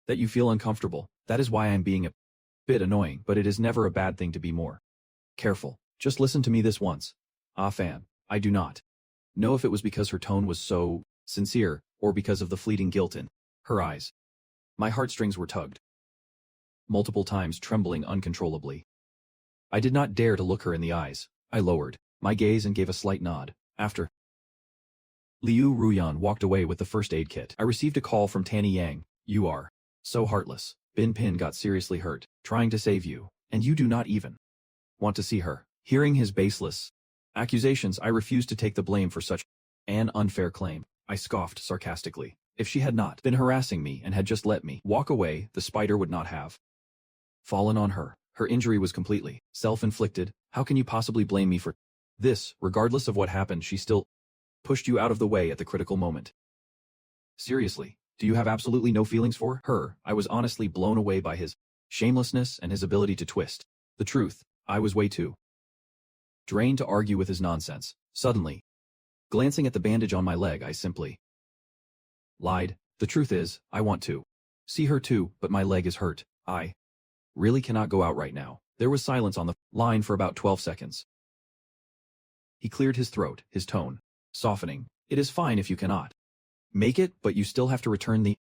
that you feel uncomfortable. That is why I am being a bit annoying, but it is never a bad thing to be more careful. Just listen to me this once. Ah fan. I do not know if it was because her tone was so sincere or because of the fleeting guilt in her eyes. My heartstrings were tugged multiple times, trembling uncontrollably. I did not dare to look her in the eyes. I lowered my gaze and gave a slight nod. After Liu Ruyan walked away with the first aid kit, I received a call from Tanny Yang. You are so heartless. Bin Pin got seriously hurt, trying to save you, and you do not even want to see her. Hearing his baseless accusations, I refused to take the blame for such an unfair claim. I scoffed sarcastically. If she had not been harassing me and had just let me walk away, the spider would not have fallen on her. Her injury was completely self-inflicted. How can you possibly blame me for this? Regardless of what happened, she still pushed you out of the way at the critical moment. Seriously, do you have absolutely no feelings for her? I was honestly blown away by his shamelessness and his ability to twist the truth. I was way too drained to argue with his nonsense. Suddenly, glancing at the bandage on my leg, I simply lied. The truth is, I want to see her too, but my leg is hurt. I really cannot go out right now. There was silence on the line for about 12 seconds. He cleared his throat, his tone softening. It is fine if you cannot make it, but you still have to return the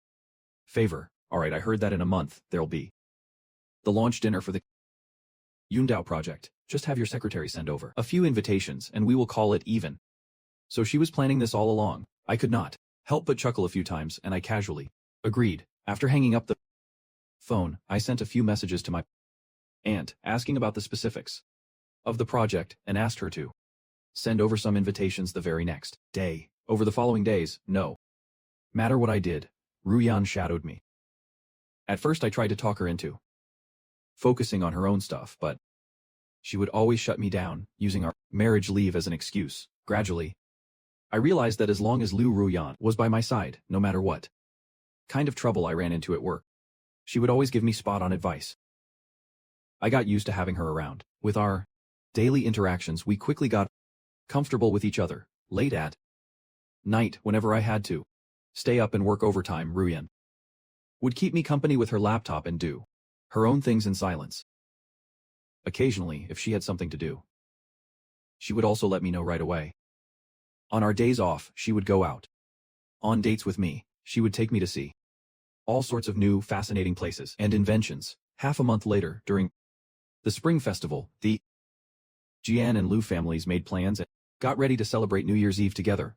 favor. Alright, I heard that in a month, there'll be the launch dinner for the Yundao project. Just have your secretary send over a few invitations and we will call it even. So she was planning this all along. I could not help but chuckle a few times, and I casually agreed. After hanging up the phone, I sent a few messages to my aunt, asking about the specifics of the project, and asked her to send over some invitations the very next day. Over the following days, no matter what I did, Ruyan shadowed me. At first I tried to talk her into focusing on her own stuff, but she would always shut me down, using our marriage leave as an excuse. Gradually, I realized that as long as Liu Ruyan was by my side, no matter what kind of trouble I ran into at work, she would always give me spot-on advice. I got used to having her around. With our daily interactions, we quickly got comfortable with each other. Late at night, whenever I had to stay up and work overtime, Ruyan would keep me company with her laptop and do her own things in silence. Occasionally, if she had something to do, she would also let me know right away. On our days off, she would go out on dates with me. She would take me to see all sorts of new, fascinating places and inventions. Half a month later, during the Spring Festival, the Jian and Lu families made plans and got ready to celebrate New Year's Eve together.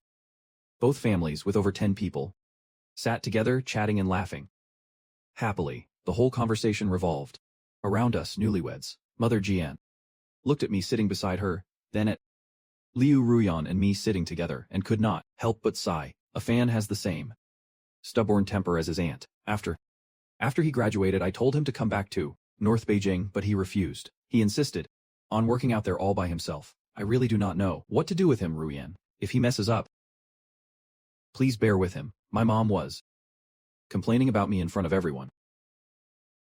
Both families, with over 10 people, sat together, chatting and laughing happily. The whole conversation revolved around us newlyweds. Mother Jian looked at me sitting beside her, then at Liu Ruyan and me sitting together, and could not help but sigh. A fan has the same stubborn temper as his aunt. After he graduated, I told him to come back to North Beijing, but he refused. He insisted on working out there all by himself. I really do not know what to do with him, Ruyan. If he messes up, please bear with him. My mom was complaining about me in front of everyone.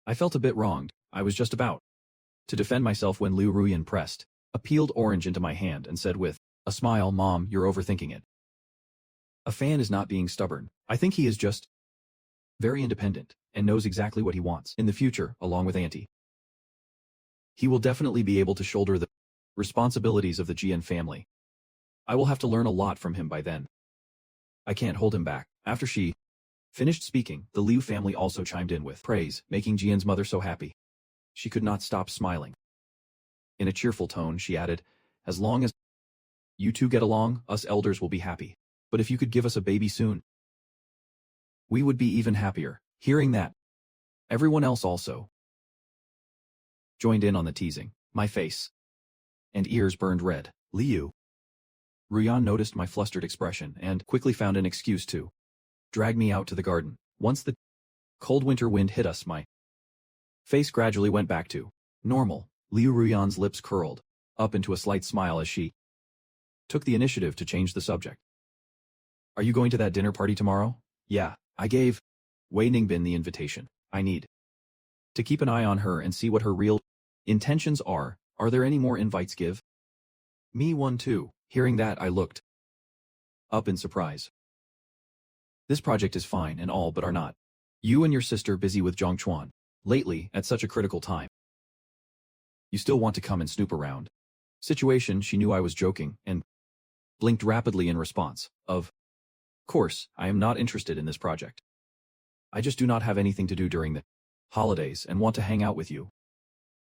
I felt a bit wronged. I was just about to defend myself when Liu Ruyan pressed a peeled orange into my hand and said with a smile, "Mom, you're overthinking it. A fan is not being stubborn. I think he is just very independent and knows exactly what he wants. In the future, along with Auntie, he will definitely be able to shoulder the responsibilities of the Jian family. I will have to learn a lot from him by then. I can't hold him back." After she finished speaking, the Liu family also chimed in with praise, making Jian's mother so happy. She could not stop smiling. In a cheerful tone, she added, "As long as you two get along, us elders will be happy. But if you could give us a baby soon, we would be even happier." Hearing that, everyone else also joined in on the teasing. My face and ears burned red. Liu Ruyan noticed my flustered expression and quickly found an excuse to drag me out to the garden. Once the cold winter wind hit us, my face gradually went back to normal. Liu Ruyan's lips curled up into a slight smile as she took the initiative to change the subject. "Are you going to that dinner party tomorrow?" "Yeah, I gave Wei Ningbin the invitation. I need to keep an eye on her and see what her real intentions are. Are there any more invites? Give me one too." Hearing that, I looked up in surprise. "This project is fine and all, but are not you and your sister busy with Zhongchuan lately at such a critical time? You still want to come and snoop around?" Situation, she knew I was joking and blinked rapidly in response. "Of course, I am not interested in this project. I just do not have anything to do during the holidays and want to hang out with you."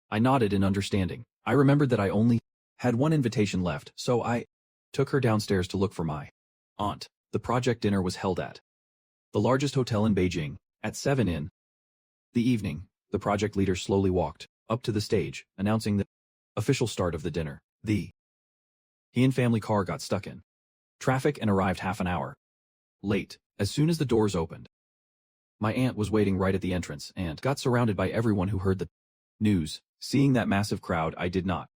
I nodded in understanding. I remembered that I only had one invitation left, so I took her downstairs to look for my aunt. The project dinner was held at the largest hotel in Beijing. At 7 in the evening, the project leader slowly walked up to the stage, announcing the official start of the dinner. The Heian family car got stuck in traffic and arrived half an hour late. As soon as the doors opened, my aunt was waiting right at the entrance and got surrounded by everyone who heard the news. Seeing that massive crowd, I did not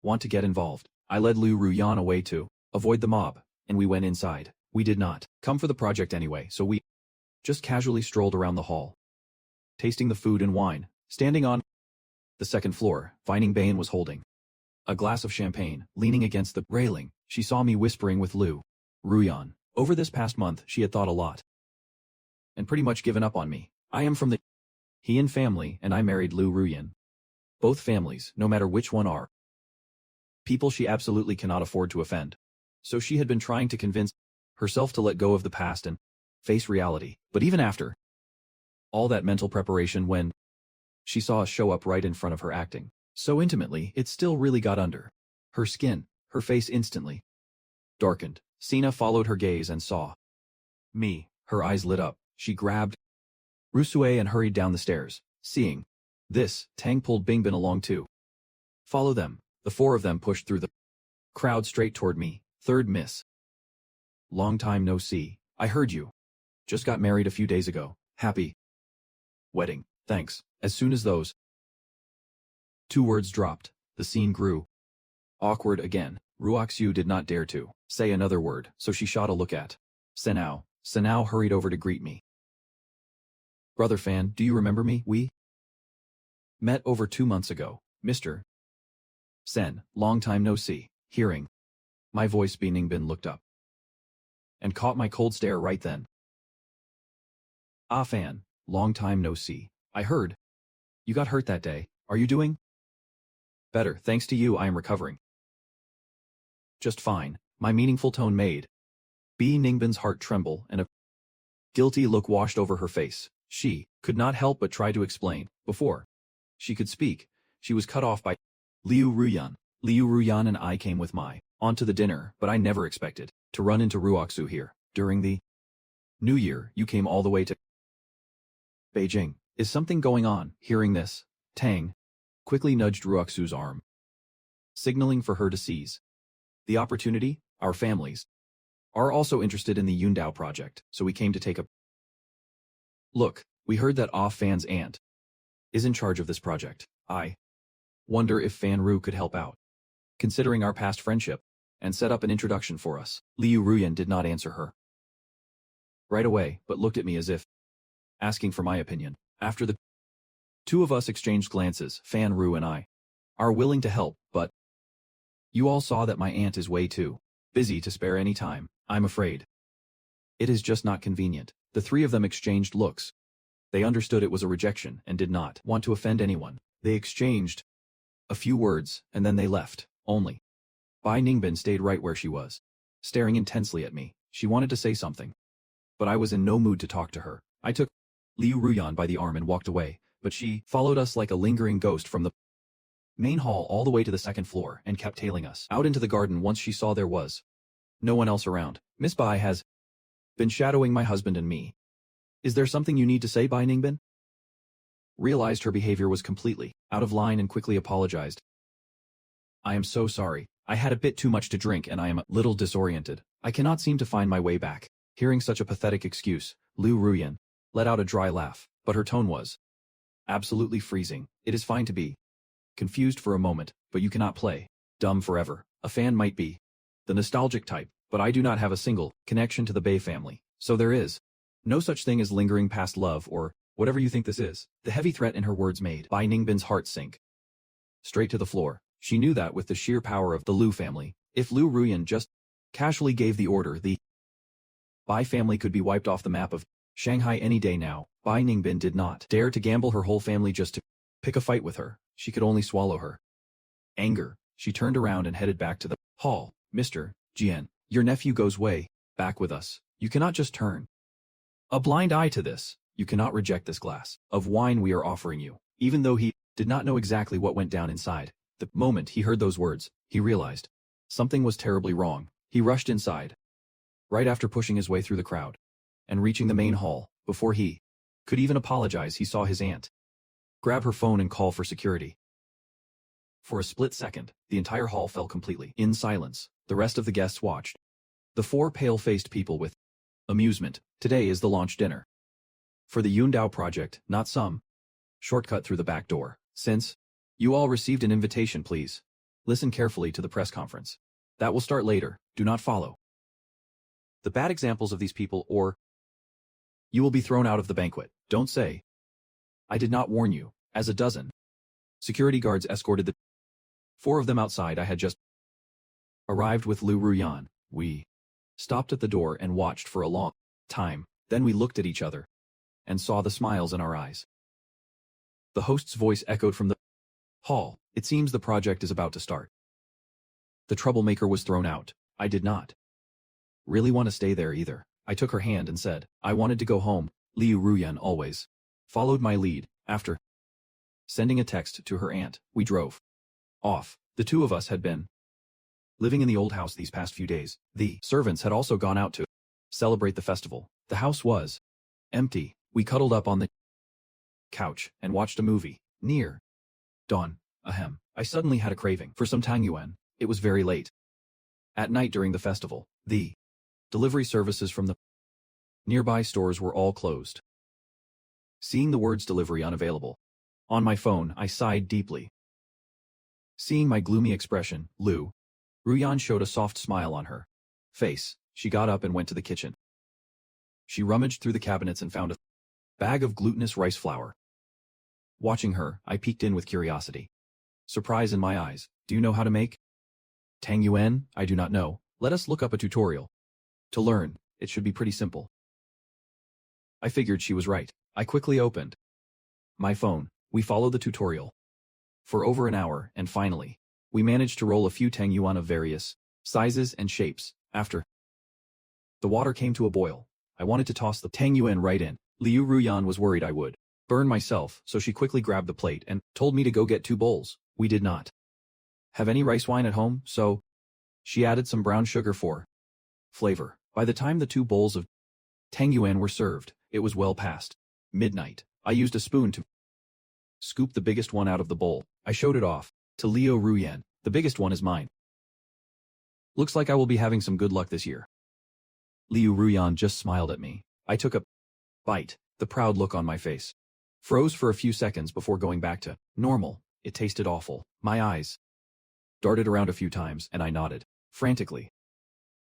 want to get involved. I led Liu Ruyan away to avoid the mob, and we went inside. We did not come for the project anyway, so we just casually strolled around the hall, tasting the food and wine. Standing on the second floor, Vining Bane was holding a glass of champagne, leaning against the railing. She saw me whispering with Liu Ruyan. Over this past month, she had thought a lot and pretty much given up on me. I am from the Heian family, and I married Liu Ruyan. Both families, no matter which one, are people she absolutely cannot afford to offend. So she had been trying to convince herself to let go of the past and face reality. But even after all that mental preparation, when she saw us show up right in front of her acting so intimately, it still really got under her skin. Her face instantly darkened. Sina followed her gaze and saw me. Her eyes lit up. She grabbed Rusue and hurried down the stairs. Seeing this, Tang pulled Bingbin along too. "Follow them." The four of them pushed through the crowd straight toward me. "Third Miss. Long time no see. I heard you just got married a few days ago. Happy wedding." "Thanks." As soon as those two words dropped, the scene grew awkward again. Ruoxu did not dare to say another word, so she shot a look at Senao. Senao hurried over to greet me. "Brother Fan, do you remember me? We met over 2 months ago. Mr. Sen, long time no see." Hearing my voice, Ningbin looked up and caught my cold stare right then. "Ah Fan, long time no see. I heard you got hurt that day. Are you doing better? Thanks to you, I am recovering just fine." My meaningful tone made Ningbin's heart tremble, and a guilty look washed over her face. She could not help but try to explain. Before she could speak, she was cut off by Liu Ruyan. Liu Ruyan and I came with my aunt to the dinner, but I never expected to run into Ruoxu here. During the New Year, you came all the way to Beijing. Is something going on? Hearing this, Tang quickly nudged Ruoxu's arm, signaling for her to seize the opportunity. "Our families are also interested in the Yundao project, so we came to take a look. We heard that Ah Fan's aunt is in charge of this project. I wonder if Fan Ru could help out, considering our past friendship, and set up an introduction for us." Liu Ruyan did not answer her right away, but looked at me as if asking for my opinion. After the Two of us exchanged glances, Fan Ru and I. Are willing to help, but you all saw that my aunt is way too busy to spare any time, I'm afraid. It is just not convenient. The three of them exchanged looks. They understood it was a rejection and did not want to offend anyone. They exchanged a few words, and then they left. Only Bai Ningbin stayed right where she was, staring intensely at me. She wanted to say something, but I was in no mood to talk to her. I took Liu Ruyan by the arm and walked away, but she followed us like a lingering ghost from the main hall all the way to the second floor and kept tailing us out into the garden once she saw there was no one else around. Miss Bai has been shadowing my husband and me. Is there something you need to say, Bai Ningbin? Realized her behavior was completely out of line and quickly apologized. I am so sorry. I had a bit too much to drink and I am a little disoriented. I cannot seem to find my way back. Hearing such a pathetic excuse, Liu Ruyan let out a dry laugh, but her tone was absolutely freezing. It is fine to be confused for a moment, but you cannot play dumb forever. A fan might be the nostalgic type, but I do not have a single connection to the Bei family, so there is no such thing as lingering past love or whatever you think this is. The heavy threat in her words made Bai Ningbin's heart sink straight to the floor. She knew that with the sheer power of the Liu family, if Liu Ruyan just casually gave the order, the Bai family could be wiped off the map of Shanghai any day now. Bai Ningbin did not dare to gamble her whole family just to pick a fight with her. She could only swallow her anger. She turned around and headed back to the hall. Mr. Jian, your nephew goes way back with us. You cannot just turn a blind eye to this. You cannot reject this glass of wine we are offering you. Even though he did not know exactly what went down inside, the moment he heard those words, he realized something was terribly wrong. He rushed inside, right after pushing his way through the crowd, and reaching the main hall. Before he could even apologize, he saw his aunt grab her phone and call for security. For a split second, the entire hall fell completely in silence. The rest of the guests watched. The four pale-faced people with amusement. Today is the launch dinner for the Yundao project, not some shortcut through the back door. Since you all received an invitation, please listen carefully to the press conference. That will start later. Do not follow the bad examples of these people or you will be thrown out of the banquet. Don't say I did not warn you. As a dozen security guards escorted the four of them outside. I had just arrived with Liu Ruyan. We stopped at the door and watched for a long time. Then we looked at each other and saw the smiles in our eyes. The host's voice echoed from the hall. It seems the project is about to start. The troublemaker was thrown out. I did not really want to stay there either. I took her hand and said, I wanted to go home. Liu Ruyan always followed my lead. After sending a text to her aunt, we drove off. The two of us had been living in the old house these past few days. The servants had also gone out to celebrate the festival. The house was empty. We cuddled up on the couch and watched a movie. Near dawn, I suddenly had a craving for some tangyuan. It was very late at night during the festival. The delivery services from the nearby stores were all closed. Seeing the words delivery unavailable on my phone, I sighed deeply. Seeing my gloomy expression, Liu Ruyan showed a soft smile on her face. She got up and went to the kitchen. She rummaged through the cabinets and found a bag of glutinous rice flour. Watching her, I peeked in with curiosity. Surprise in my eyes. Do you know how to make tangyuan? I do not know. Let us look up a tutorial to learn. It should be pretty simple. I figured she was right. I quickly opened my phone. We followed the tutorial for over an hour, and finally, we managed to roll a few tangyuan of various sizes and shapes. After the water came to a boil, I wanted to toss the tangyuan right in. Liu Ruyan was worried I would burn myself, so she quickly grabbed the plate and told me to go get 2 bowls. We did not have any rice wine at home, so she added some brown sugar for flavor. By the time the 2 bowls of tangyuan were served, it was well past midnight. I used a spoon to scoop the biggest one out of the bowl. I showed it off to Liu Ruyan. The biggest one is mine. Looks like I will be having some good luck this year. Liu Ruyan just smiled at me. I took a bite. The proud look on my face froze for a few seconds before going back to normal. It tasted awful. My eyes darted around a few times and I nodded frantically.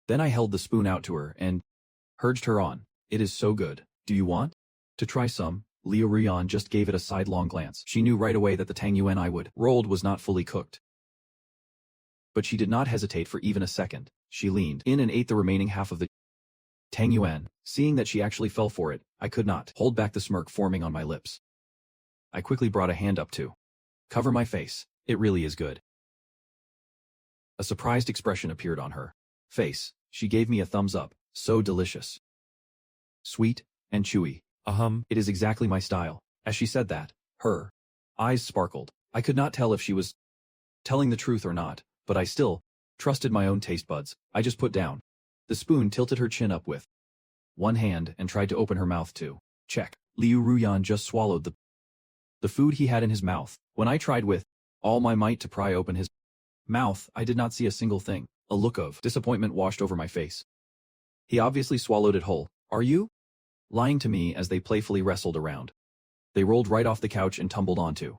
Then I held the spoon out to her and urged her on. It is so good. Do you want to try some? Liu Ruyan just gave it a sidelong glance. She knew right away that the tang yuan I would rolled was not fully cooked. But she did not hesitate for even a second. She leaned in and ate the remaining half of the tang yuan. Seeing that she actually fell for it, I could not hold back the smirk forming on my lips. I quickly brought a hand up to cover my face. It really is good. A surprised expression appeared on her face. She gave me a thumbs up. So delicious. Sweet and chewy. It is exactly my style. As she said that, her eyes sparkled. I could not tell if she was telling the truth or not, but I still trusted my own taste buds. I just put down the spoon, tilted her chin up with one hand, and tried to open her mouth to check. Liu Ruyan just swallowed the food he had in his mouth. When I tried with all my might to pry open his mouth, I did not see a single thing. A look of disappointment washed over my face. He obviously swallowed it whole. Are you lying to me? As they playfully wrestled around, they rolled right off the couch and tumbled onto